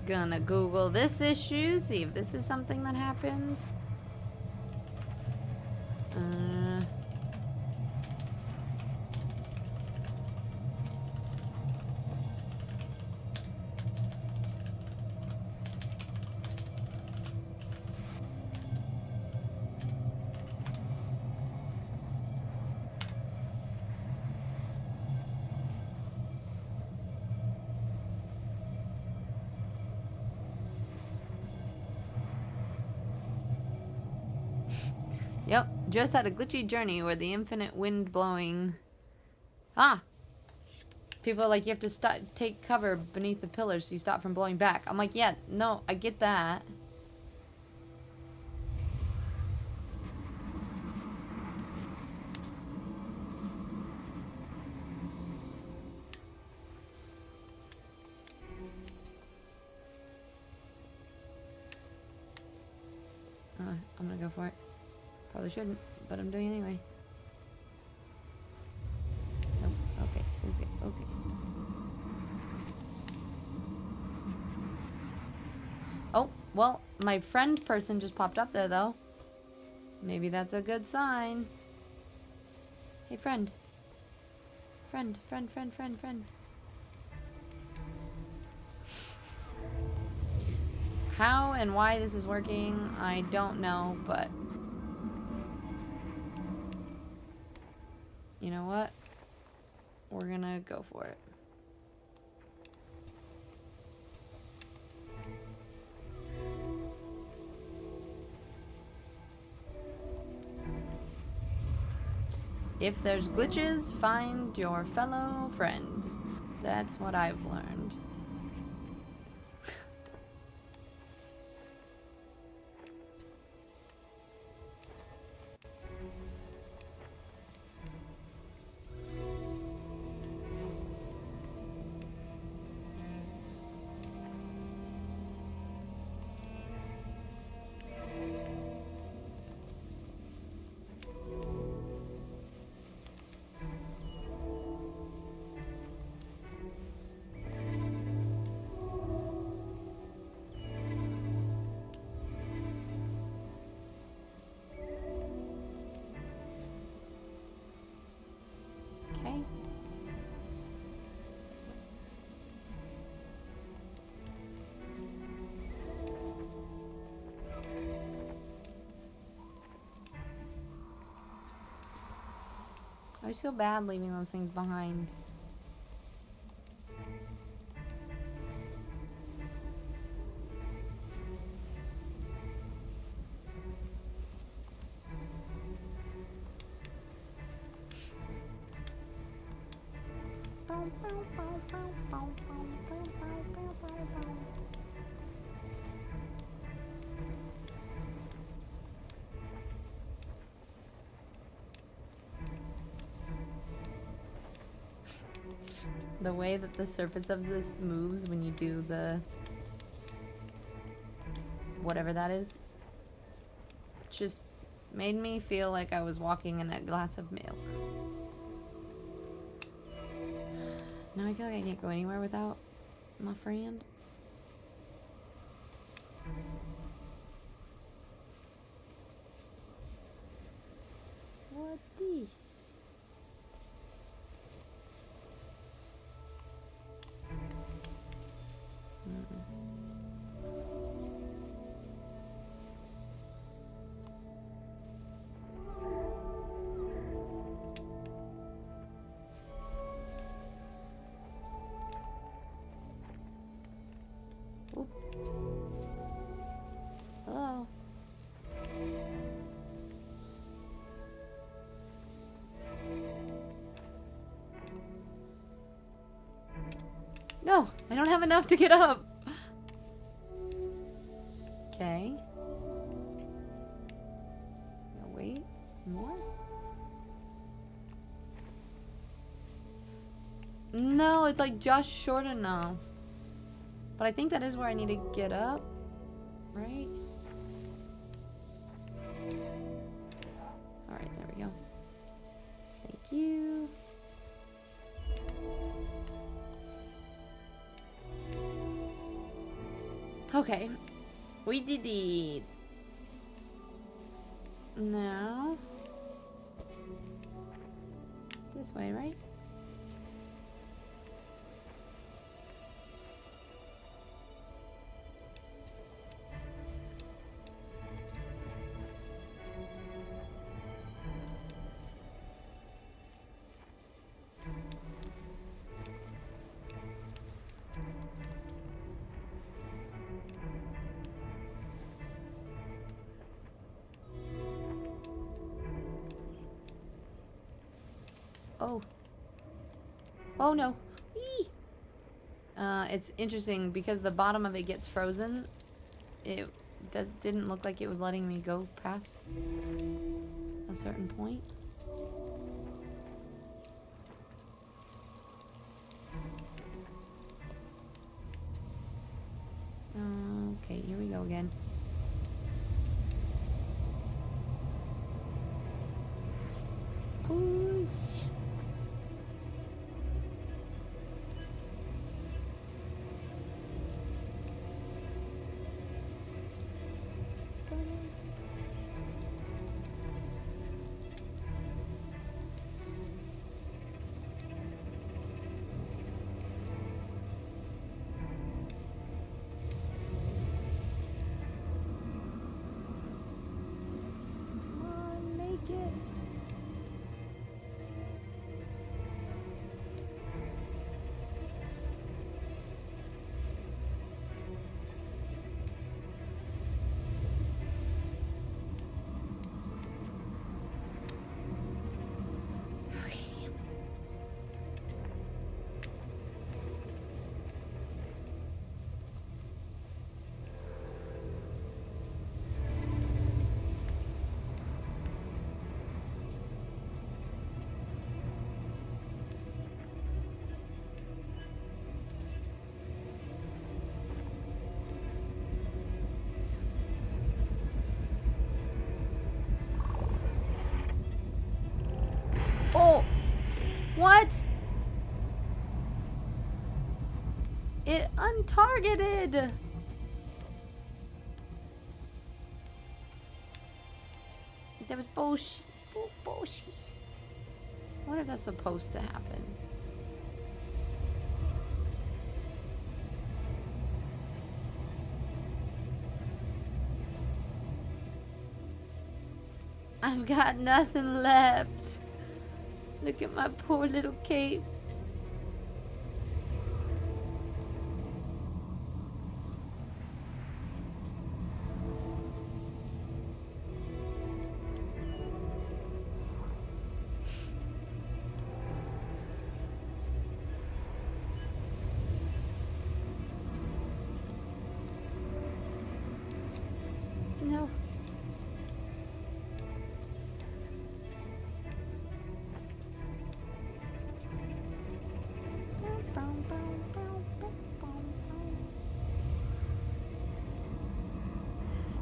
Gonna Google this issue, see if this is something that happens. Yep, just had a glitchy journey where the infinite wind blowing. Ah! People are like, you have to take cover beneath the pillars so you stop from blowing back. I'm like, yeah, no, I get that. I'm gonna go for it. Probably shouldn't, but I'm doing it anyway. Nope. Okay, okay, okay. Oh, well, my friend person just popped up there, though. Maybe that's a good sign. Hey, friend. Friend. How and why this is working, I don't know, but... you know what? We're gonna go for it. If there's glitches, find your fellow friend. That's what I've learned. just feel bad leaving those things behind. The way that the surface of this moves when you do the whatever that is just made me feel like I was walking in a glass of milk. Now I feel like I can't go anywhere without my friend. What this? Oop. Hello. No, I don't have enough to get up. Okay. Now wait, more? No, it's like just short enough. But I think that is where I need to get up, right? All right, there we go. Thank you. Okay, we did it. Now, this way, right? Oh. Oh no. Whee! It's interesting because the bottom of it gets frozen. It didn't look like it was letting me go past a certain point. Okay, here we go again. Push. What? It untargeted. That was bullshit. Bullshit. I wonder if that's supposed to happen. I've got nothing left. Look at my poor little cape. No.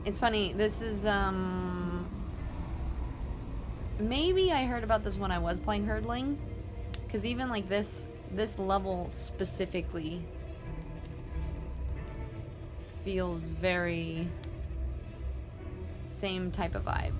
It's funny, this is, maybe I heard about this when I was playing Hurdling, because even, like, this level specifically feels very same type of vibes.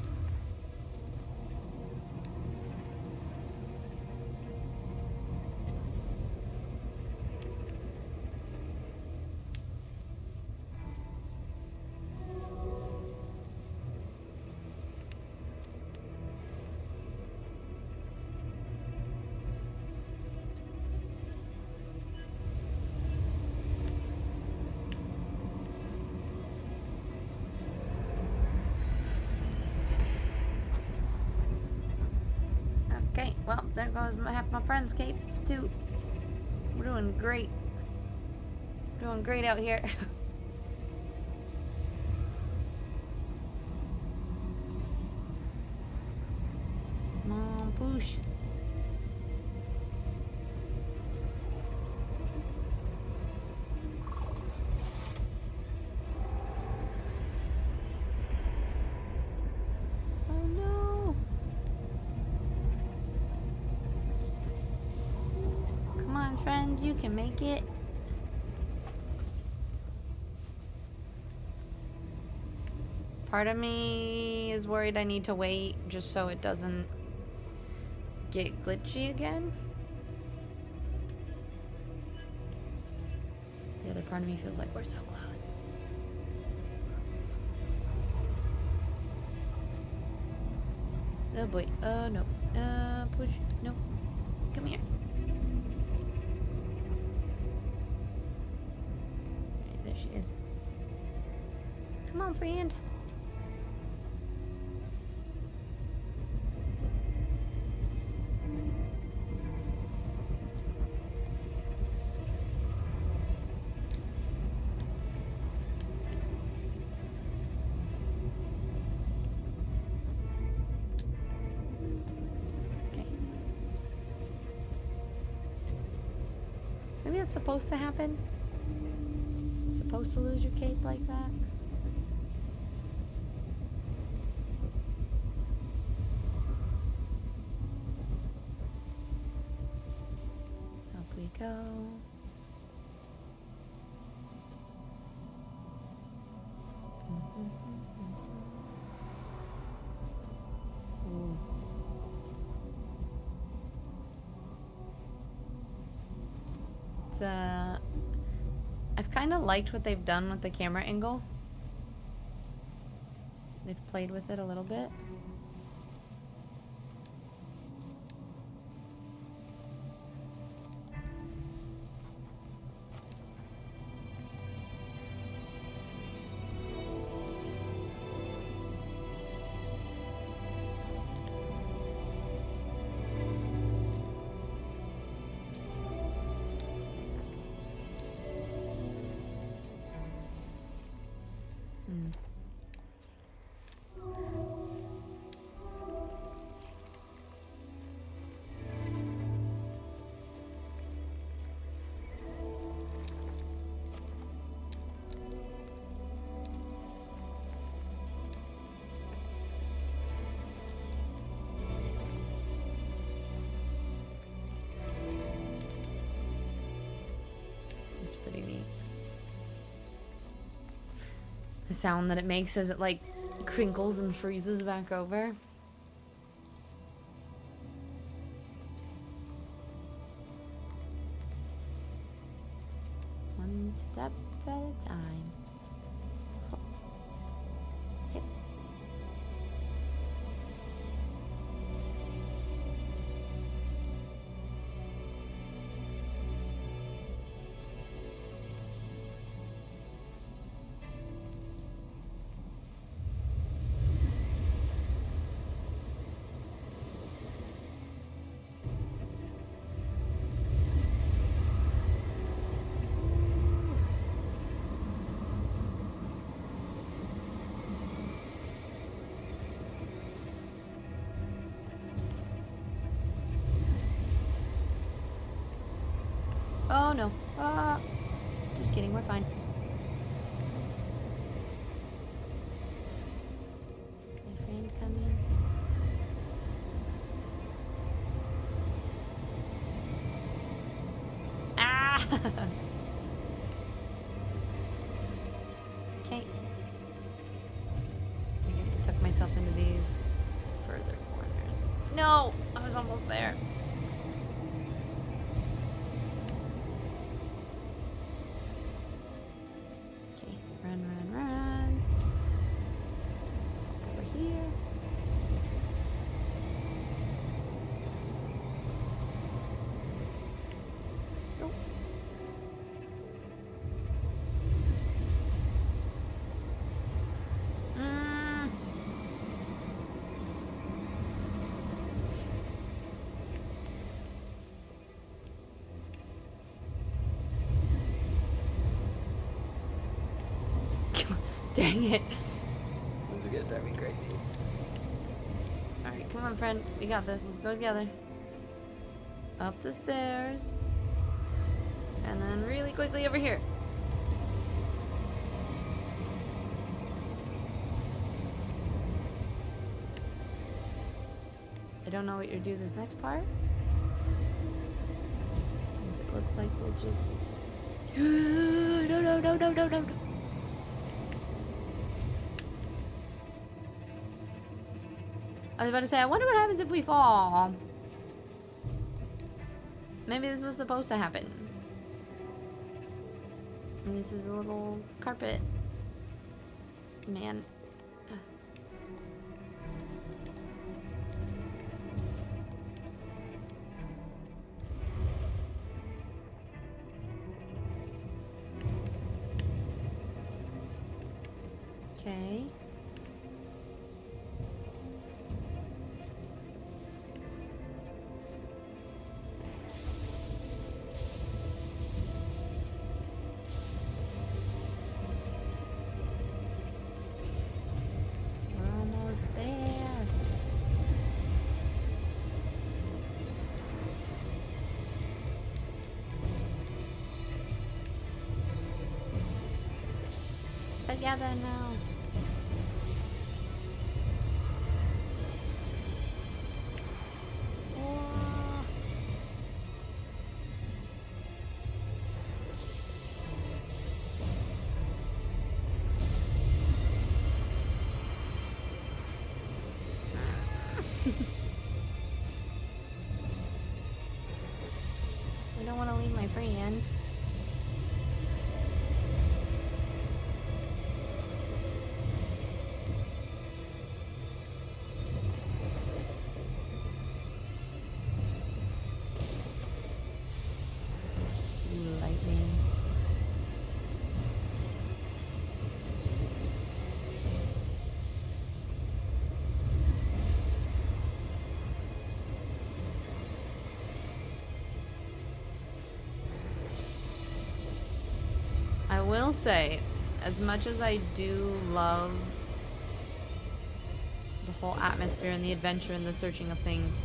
Okay, well, there goes half my friend's cape, too. We're doing great. Doing great out here. Come on, push. Oh no. Come on, friend, you can make it. Part of me is worried I need to wait just so it doesn't get glitchy again. The other part of me feels like we're so close. Oh boy. Oh no. Push. No. Come here. Right, there she is. Come on, friend. Maybe that's supposed to happen? Supposed to lose your cape like that? Up we go. Ooh. It's I've kind of liked what they've done with the camera angle. They've played with it a little bit. Pretty neat. The sound that it makes as it like crinkles and freezes back over. One step at a time. Hop. Hip. Oh no. Just kidding, we're fine. My friend coming. Ah! Okay. I have to tuck myself into these further corners. No! I was almost there. Okay, run, run, run. Pop over here. Go. Dang it. This is gonna drive me crazy. Alright, come on, friend. We got this. Let's go together. Up the stairs. And then really quickly over here. I don't know what you're do this next part. Since it looks like we'll just... No, no, no, no, no, no. I was about to say, I wonder what happens if we fall. Maybe this was supposed to happen. And this is a little carpet. Man. Okay. We're almost there. Together now. I don't want to leave my friend. Lightning. I will say, as much as I do love the whole atmosphere and the adventure and the searching of things,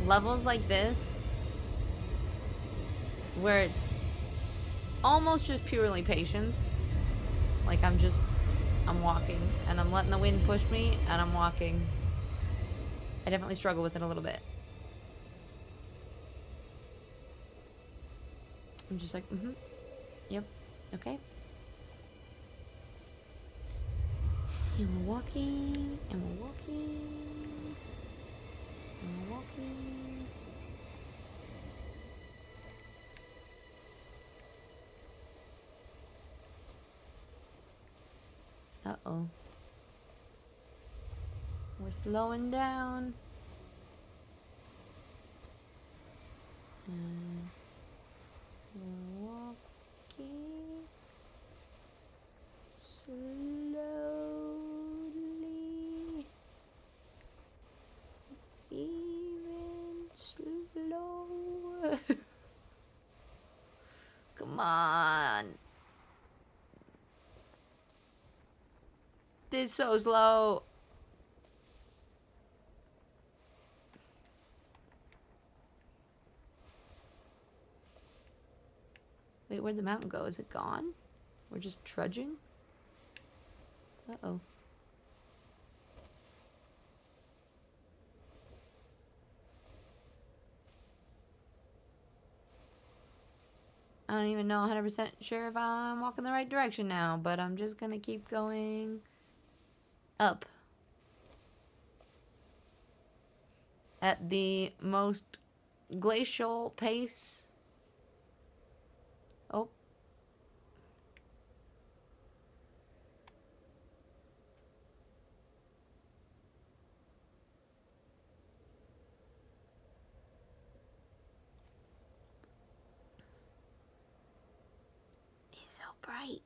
levels like this, where it's almost just purely patience, like I'm walking and I'm letting the wind push me and I'm walking, I definitely struggle with it a little bit. I'm just like, yep, okay. And we're walking, and we're walking, and we're walking. Uh-oh. We're slowing down. And we're walking slowly. Even slower. Come on. It's so slow. Wait, where'd the mountain go? Is it gone? We're just trudging? Uh-oh. I don't even know 100% sure if I'm walking the right direction now, but I'm just gonna keep going up. At the most glacial pace. Oh. It's so bright.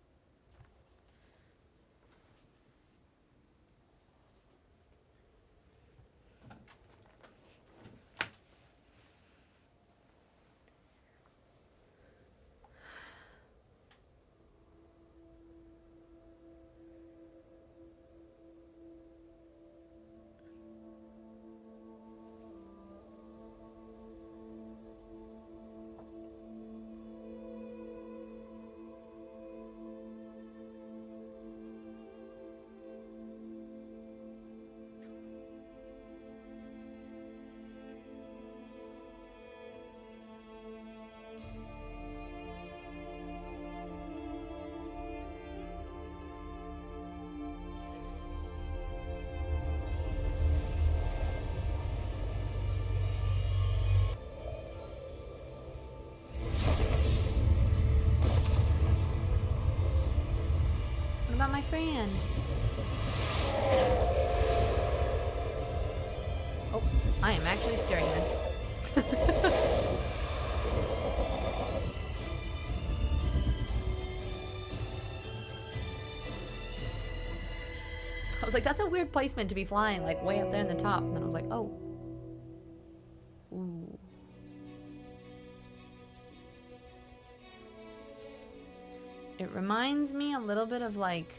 What about my friend? Oh, I am actually scaring this. I was like, that's a weird placement to be flying, like way up there in the top. And then I was like, oh. Ooh. It reminds me a little bit of like,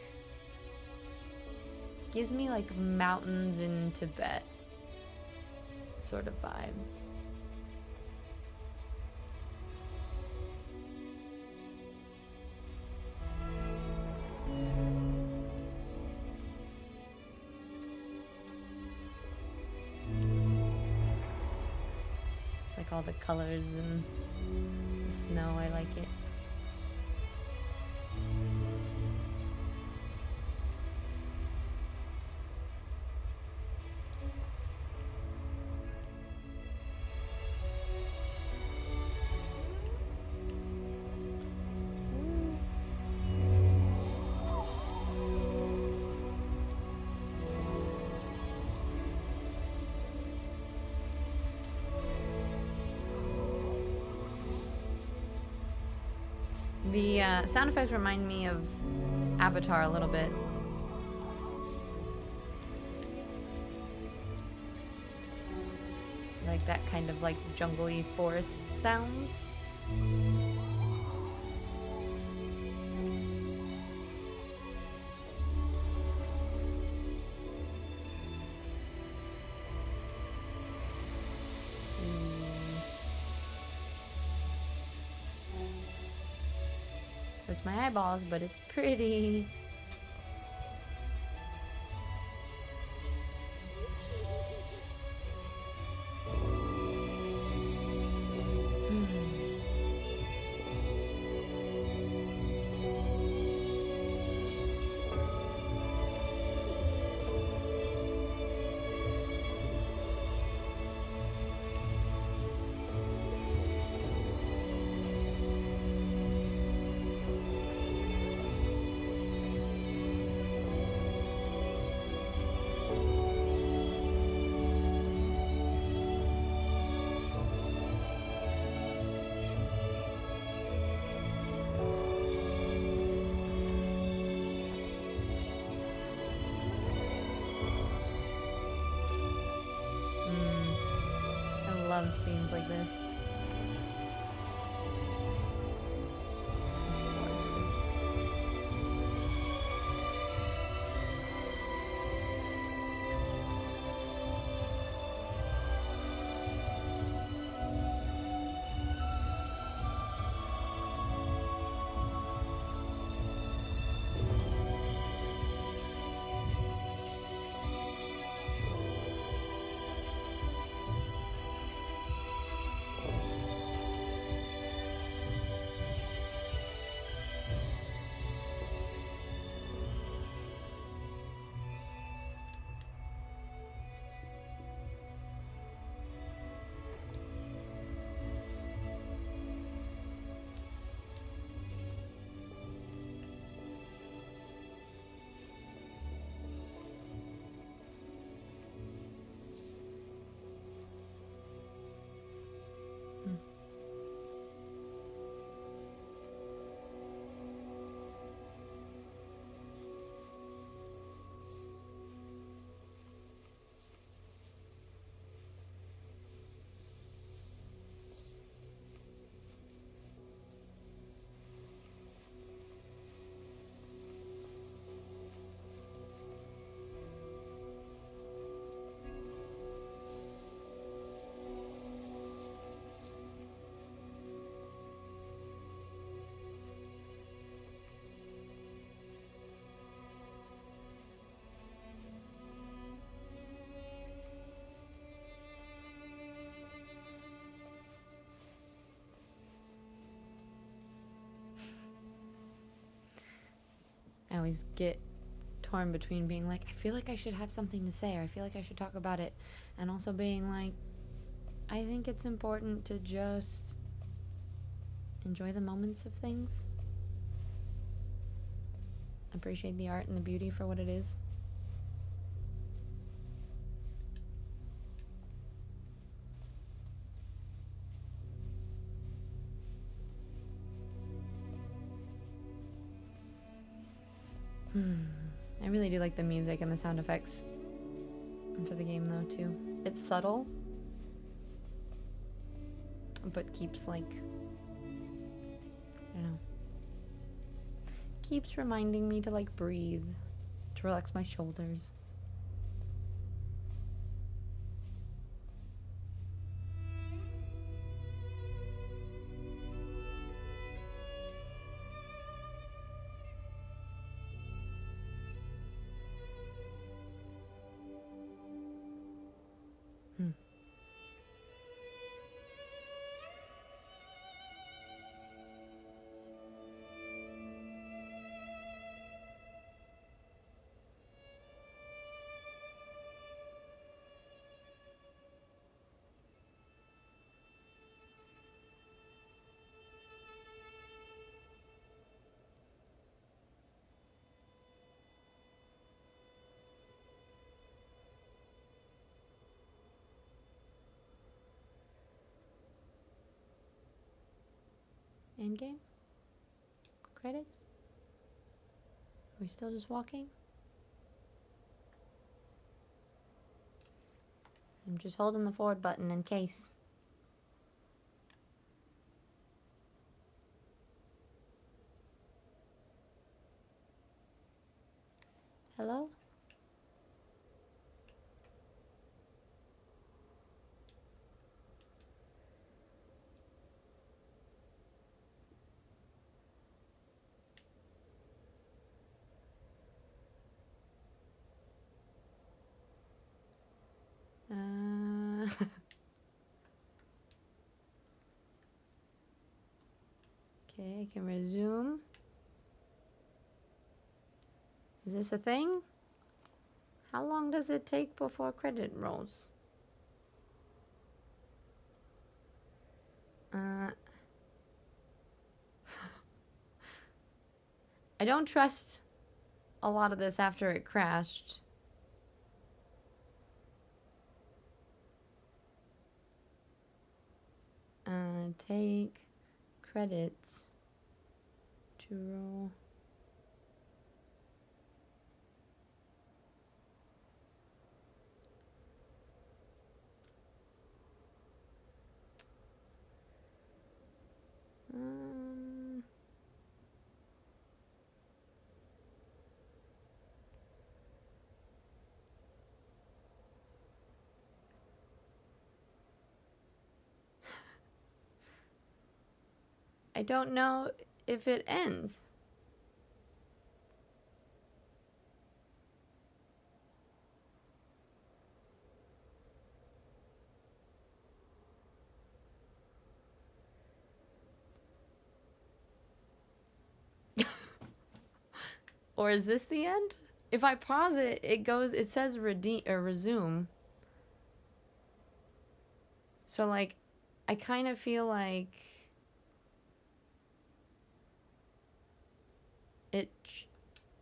gives me like mountains in Tibet sort of vibes. It's like all the colors and the snow, I like it. The sound effects remind me of Avatar a little bit. Like that kind of like jungly forest sounds. Hurts my eyeballs, but it's pretty. I love scenes like this. It's gorgeous. I always get torn between being like, I feel like I should have something to say, or I feel like I should talk about it, and also being like, I think it's important to just enjoy the moments of things, appreciate the art and the beauty for what it is. I really do like the music and the sound effects for the game though too. It's subtle, but keeps like, I don't know, keeps reminding me to like breathe, to relax my shoulders. End game? Credits? Are we still just walking? I'm just holding the forward button in case. Hello? Okay, I can resume. Is this a thing? How long does it take before credit rolls? I don't trust a lot of this after it crashed. Take credits to roll. I don't know if it ends. Or is this the end? If I pause it, it says resume. So like, I kind of feel like it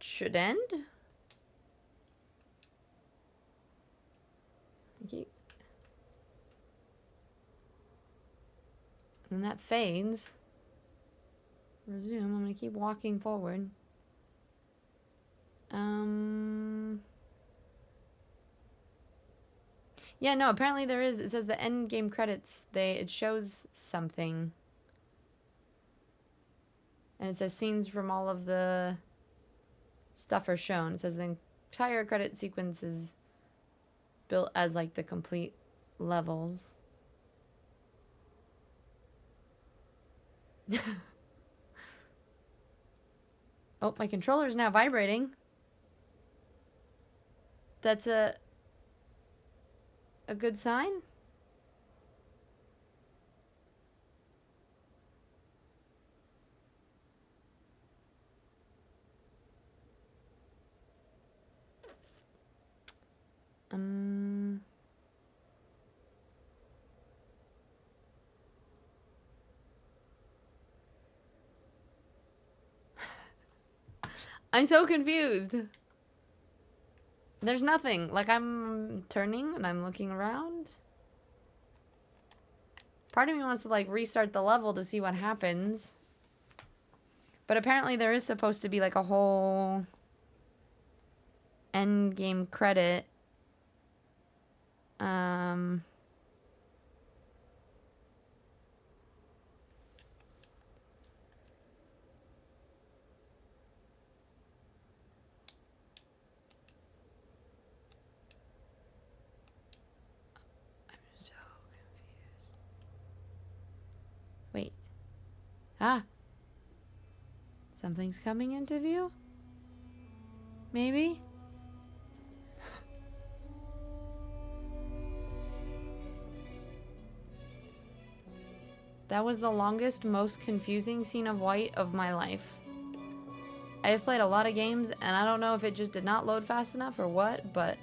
should end. And that fades. Resume. I'm gonna keep walking forward. Yeah, no, apparently there is. It says the end game credits, it shows something. And it says scenes from all of the stuff are shown. It says the entire credit sequence is built as like the complete levels. Oh, my controller is now vibrating. That's a good sign. Um... I'm so confused. There's nothing. Like, I'm turning and I'm looking around. Part of me wants to, like, restart the level to see what happens. But apparently there is supposed to be, like, a whole end game credit. So confused. Wait. Ah. Something's coming into view? Maybe? That was the longest, most confusing scene of white of my life. I have played a lot of games, and I don't know if it just did not load fast enough or what, but...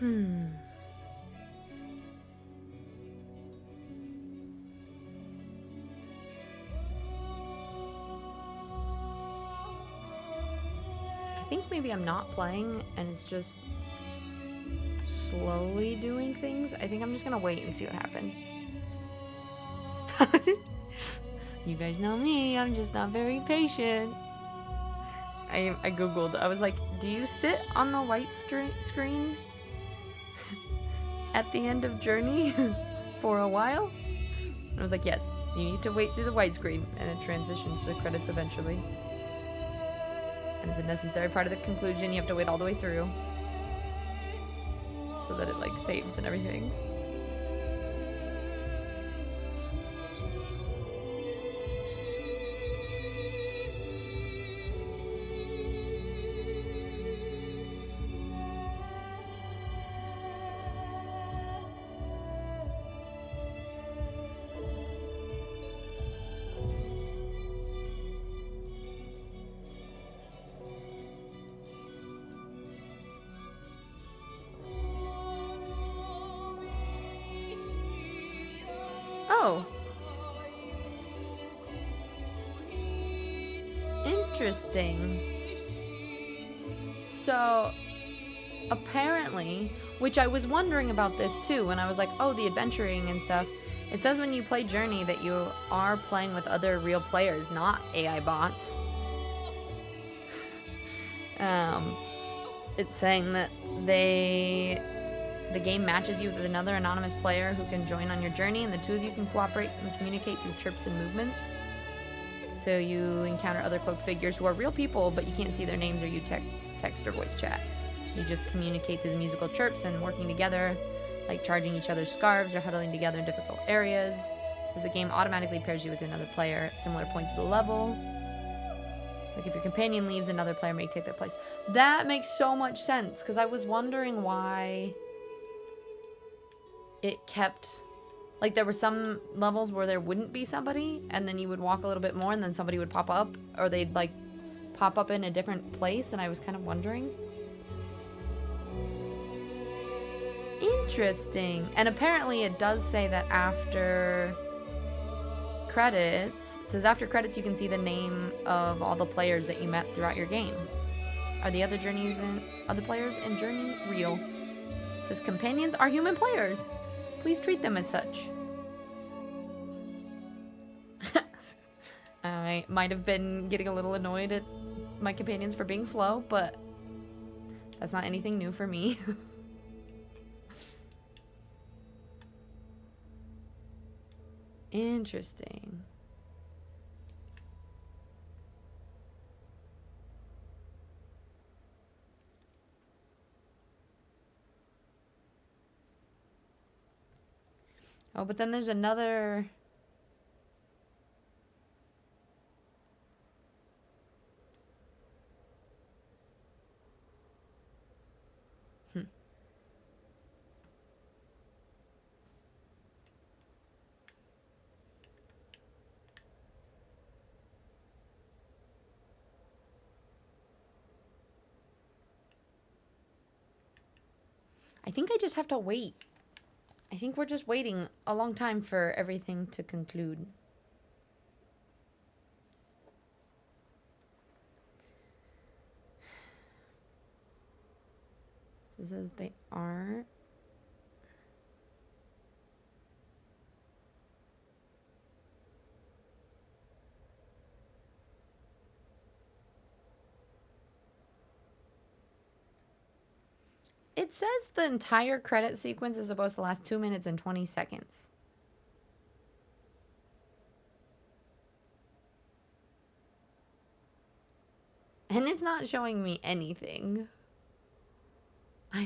I think maybe I'm not playing and it's just slowly doing things. I think I'm just gonna wait and see what happens. You guys know me, I'm just not very patient. I googled, I was like, do you sit on the white screen at the end of Journey for a while? And I was like, yes, you need to wait through the white screen and it transitions to the credits eventually. And it's a necessary part of the conclusion. You have to wait all the way through so that it like saves and everything. Oh. Interesting. So, apparently, which I was wondering about this too, when I was like, oh, the adventuring and stuff. It says when you play Journey that you are playing with other real players, not AI bots. It's saying that the game matches you with another anonymous player who can join on your journey, and the two of you can cooperate and communicate through chirps and movements. So you encounter other cloaked figures who are real people, but you can't see their names or you text or voice chat. You just communicate through the musical chirps and working together, like charging each other's scarves or huddling together in difficult areas, as the game automatically pairs you with another player at similar points of the level. Like if your companion leaves, another player may take their place. That makes so much sense, because I was wondering why it kept... Like, there were some levels where there wouldn't be somebody, and then you would walk a little bit more, and then somebody would pop up, or they'd, like, pop up in a different place, and I was kind of wondering. Interesting. And apparently it does say that after credits, it says after credits you can see the name of all the players that you met throughout your game. Are the other players in Journey real? It says companions are human players. Please treat them as such. I might have been getting a little annoyed at my companions for being slow, but that's not anything new for me. Interesting. Oh, but then there's another... I think I just have to wait. I think we're just waiting a long time for everything to conclude. So it says they are. It says the entire credit sequence is supposed to last 2 minutes and 20 seconds. And it's not showing me anything. I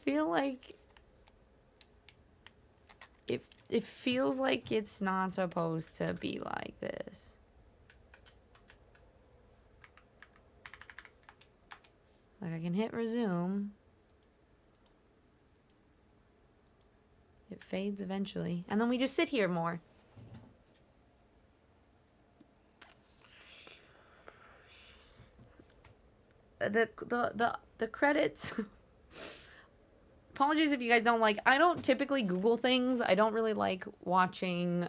feel like it feels like it's not supposed to be like this. Like I can hit resume. It fades eventually. And then we just sit here more. The credits. Apologies if you guys don't like. I don't typically Google things. I don't really like watching,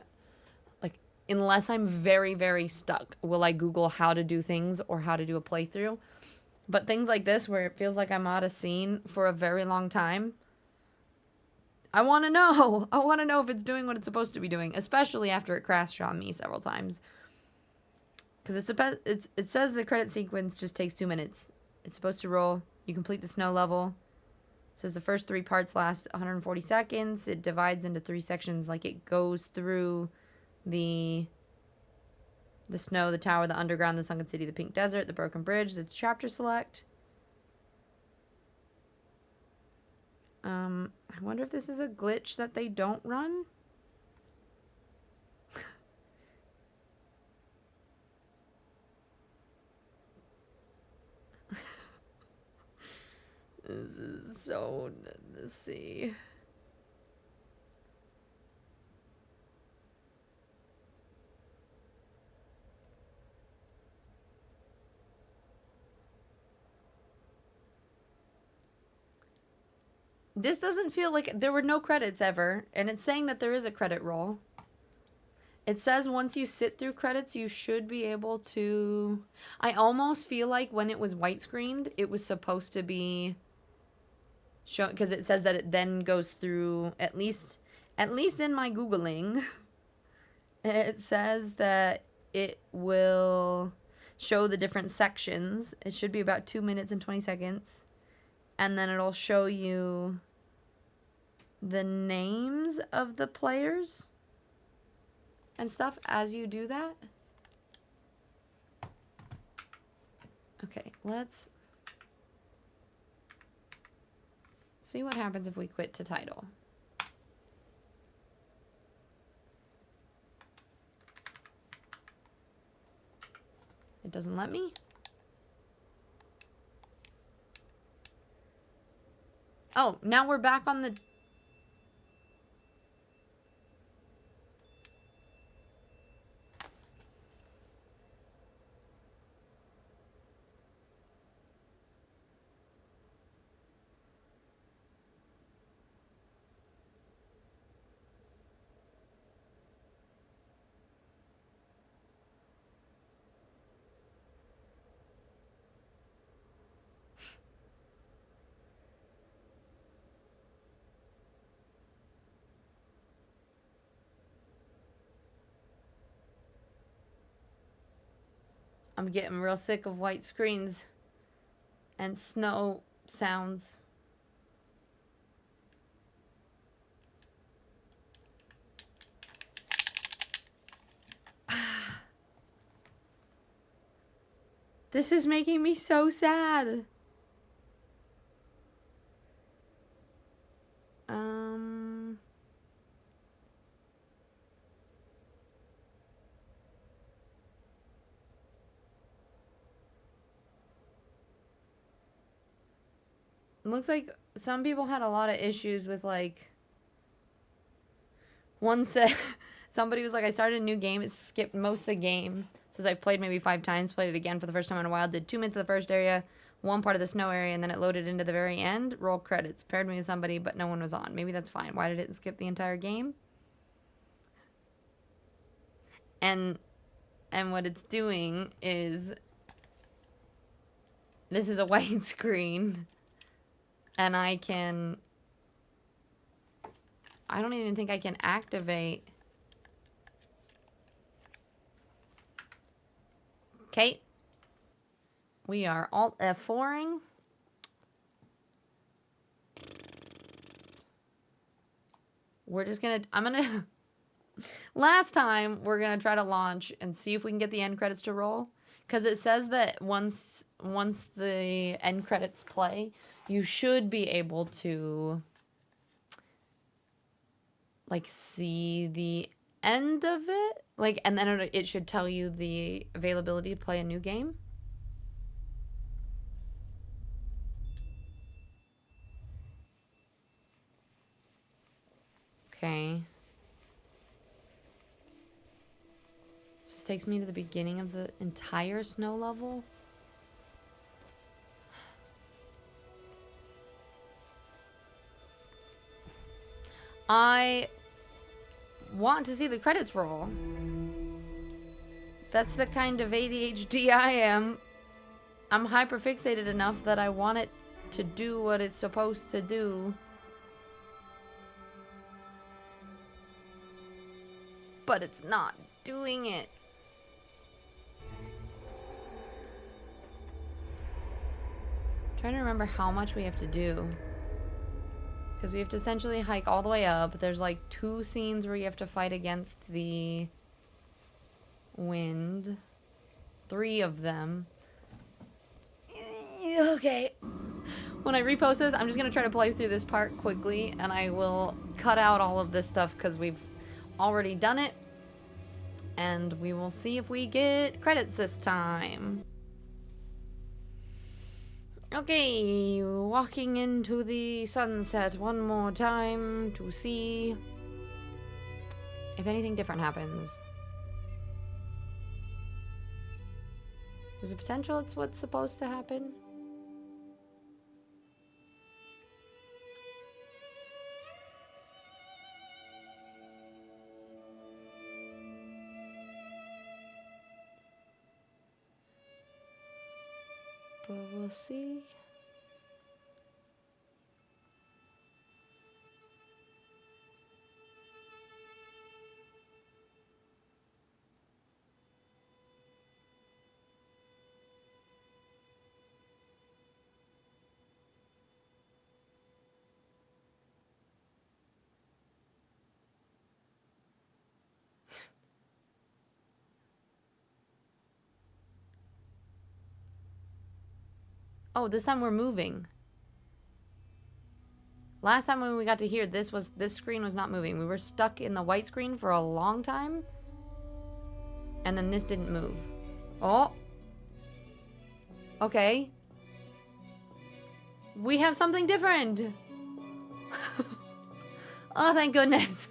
like, unless I'm very, very stuck. Will I Google how to do things or how to do a playthrough? But things like this where it feels like I'm out of scene for a very long time, I want to know. I want to know if it's doing what it's supposed to be doing, especially after it crashed on me several times. Because it says the credit sequence just takes 2 minutes. It's supposed to roll. You complete the snow level. It says the first 3 parts last 140 seconds. It divides into 3 sections. Like it goes through the snow, the tower, the underground, the sunken city, the pink desert, the broken bridge. That's chapter select. I wonder if this is a glitch that they don't run. This is so... Let's see. This doesn't feel like... There were no credits ever, and it's saying that there is a credit roll. It says once you sit through credits, you should be able to... I almost feel like when it was white screened, it was supposed to be... show, because it says that it then goes through, at least in my Googling, it says that it will show the different sections. It should be about 2 minutes and 20 seconds. And then it'll show you the names of the players and stuff as you do that. Okay, let's see what happens if we quit to title. It doesn't let me. Oh, now we're back on the... I'm getting real sick of white screens and snow sounds. This is making me so sad. Looks like some people had a lot of issues with, like, one said, somebody was like, I started a new game, it skipped most of the game. Says I've played maybe 5 times, played it again for the first time in a while, did 2 minutes of the first area, 1 part of the snow area, and then it loaded into the very end. Roll credits. Paired me with somebody, but no one was on. Maybe that's fine. Why did it skip the entire game? And what it's doing is, this is a white screen, and I don't even think I can activate. Okay. We are Alt F4ing. We're just gonna, last time we're gonna try to launch and see if we can get the end credits to roll. Because it says that once the end credits play, you should be able to, like, see the end of it. Like, and then it should tell you the availability to play a new game. Okay. This takes me to the beginning of the entire snow level. I want to see the credits roll. That's the kind of ADHD I am. I'm hyperfixated enough that I want it to do what it's supposed to do. But it's not doing it. I'm trying to remember how much we have to do. Because we have to essentially hike all the way up. There's like 2 scenes where you have to fight against the wind. 3 of them. Okay. When I repost this, I'm just going to try to play through this part quickly. And I will cut out all of this stuff because we've already done it. And we will see if we get credits this time. Okay, walking into the sunset one more time to see if anything different happens. There's a potential it's what's supposed to happen. But we'll see. Oh, this time we're moving. Last time when we got to here, this screen was not moving. We were stuck in the white screen for a long time. And then this didn't move. Oh. Okay. We have something different. Oh, thank goodness.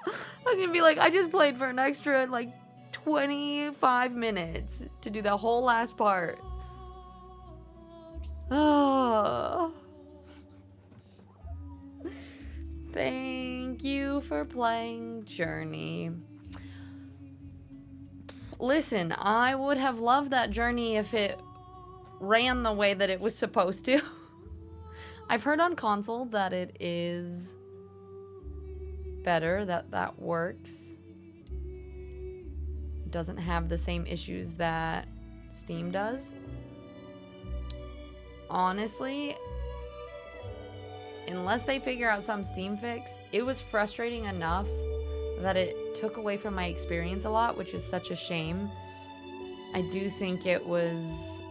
I was gonna be like, I just played for an extra, like, 25 minutes to do the whole last part. Oh. Thank you for playing Journey. Listen, I would have loved that Journey if it ran the way that it was supposed to. I've heard on console that it is better, that works. It doesn't have the same issues that Steam does. Honestly, unless they figure out some Steam fix, it was frustrating enough that it took away from my experience a lot, which is such a shame. I do think it was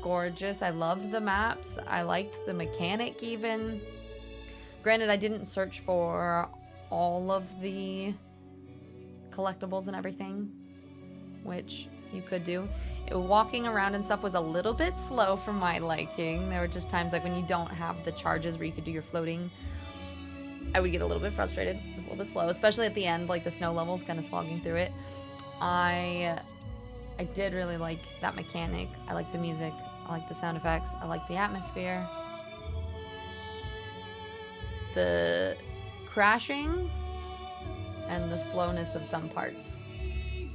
gorgeous. I loved the maps. I liked the mechanic even. Granted, I didn't search for all of the collectibles and everything, which you could do. Walking around and stuff was a little bit slow for my liking. There were just times like when you don't have the charges where you could do your floating, I would get a little bit frustrated. It was a little bit slow, especially at the end, like the snow levels, kind of slogging through it. I did really like that mechanic. I like the music. I like the sound effects. I like the atmosphere. The crashing and the slowness of some parts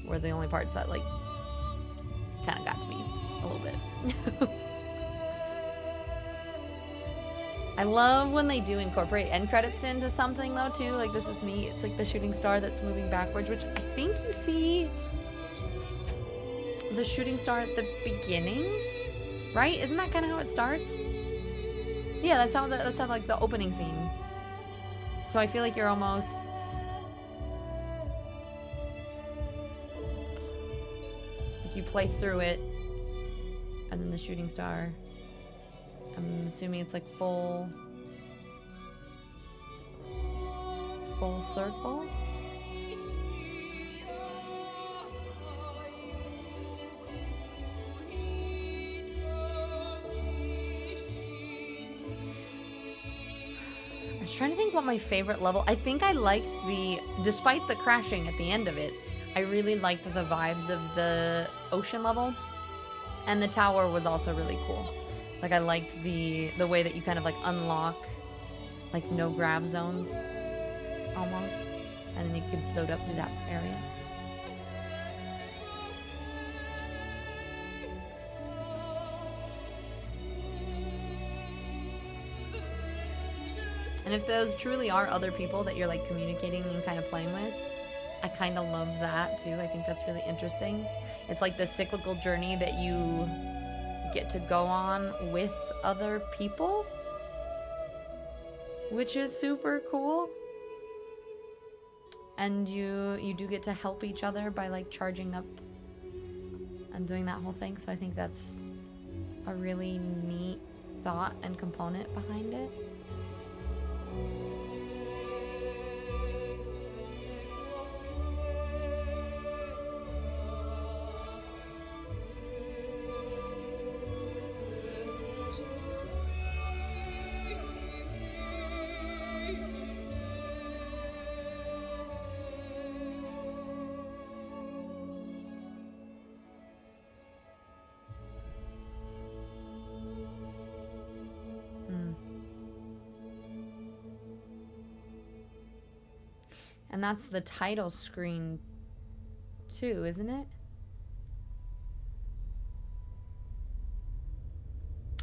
were the only parts that like kind of got to me a little bit. I love when they do incorporate end credits into something though too. Like this is neat. It's like the shooting star that's moving backwards, which I think you see the shooting star at the beginning, right? Isn't that kind of how it starts? Yeah, that's how like the opening scene. So I feel like you're almost like you play through it, and then the shooting star. I'm assuming it's like full circle. I was trying to think what my favorite level. I think I liked despite the crashing at the end of it, I really liked the vibes of the ocean level, and the tower was also really cool. Like I liked the way that you kind of like unlock like no grav zones almost, and then you can float up through that area. And if those truly are other people that you're like communicating and kind of playing with, I kind of love that too. I think that's really interesting. It's like the cyclical journey that you get to go on with other people, which is super cool. And you do get to help each other by like charging up and doing that whole thing. So I think that's a really neat thought and component behind it. And that's the title screen too, isn't it?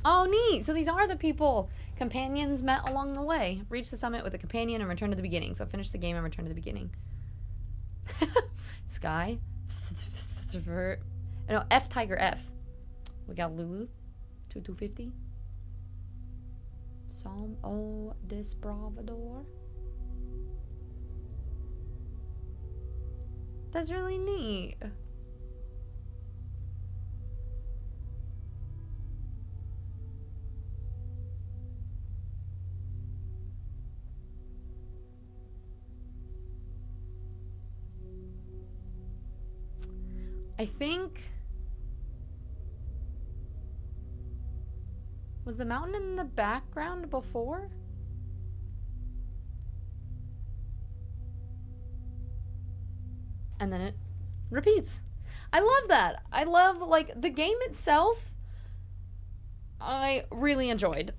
Oh, neat. So these are the people. Companions met along the way. Reach the summit with a companion and return to the beginning. So finish the game and return to the beginning. Sky. No, F Tiger F. We got Lulu. 2250. Psalm O Desbravador. That's really neat. I think... Was the mountain in the background before? And then it repeats. I love that. I love, like, the game itself, I really enjoyed.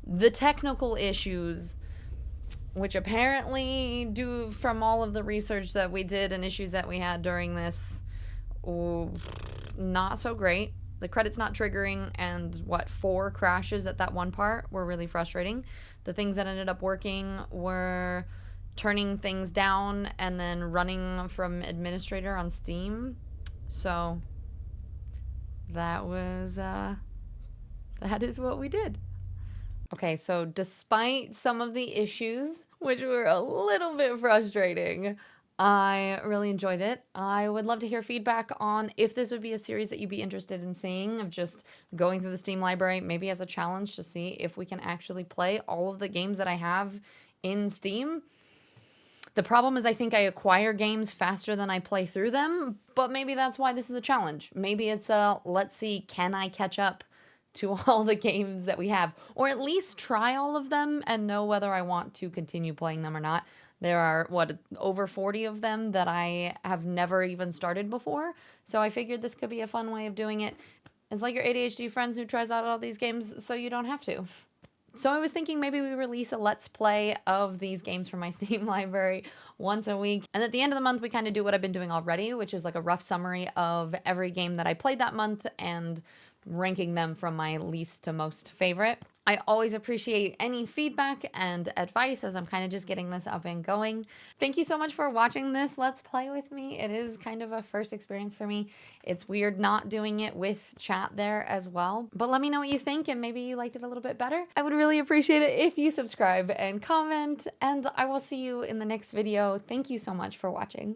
The technical issues, which apparently, due from all of the research that we did and issues that we had during this, not so great. The credits not triggering and 4 crashes at that one part were really frustrating. The things that ended up working were turning things down and then running from administrator on Steam So that is what we did. Okay, so despite some of the issues, which were a little bit frustrating, I really enjoyed it. I would love to hear feedback on if this would be a series that you'd be interested in seeing, of just going through the Steam library, maybe as a challenge to see if we can actually play all of the games that I have in Steam. The problem is I think I acquire games faster than I play through them, but maybe that's why this is a challenge. Maybe it's a, let's see, can I catch up to all the games that we have, or at least try all of them and know whether I want to continue playing them or not. There are, over 40 of them that I have never even started before, so I figured this could be a fun way of doing it. It's like your ADHD friends who tries out all these games so you don't have to. So I was thinking maybe we release a Let's Play of these games from my Steam library once a week. And at the end of the month, we kind of do what I've been doing already, which is like a rough summary of every game that I played that month and ranking them from my least to most favorite. I always appreciate any feedback and advice as I'm kind of just getting this up and going. Thank you so much for watching this Let's Play with me. It is kind of a first experience for me. It's weird not doing it with chat there as well, but let me know what you think and maybe you liked it a little bit better. I would really appreciate it if you subscribe and comment, and I will see you in the next video. Thank you so much for watching.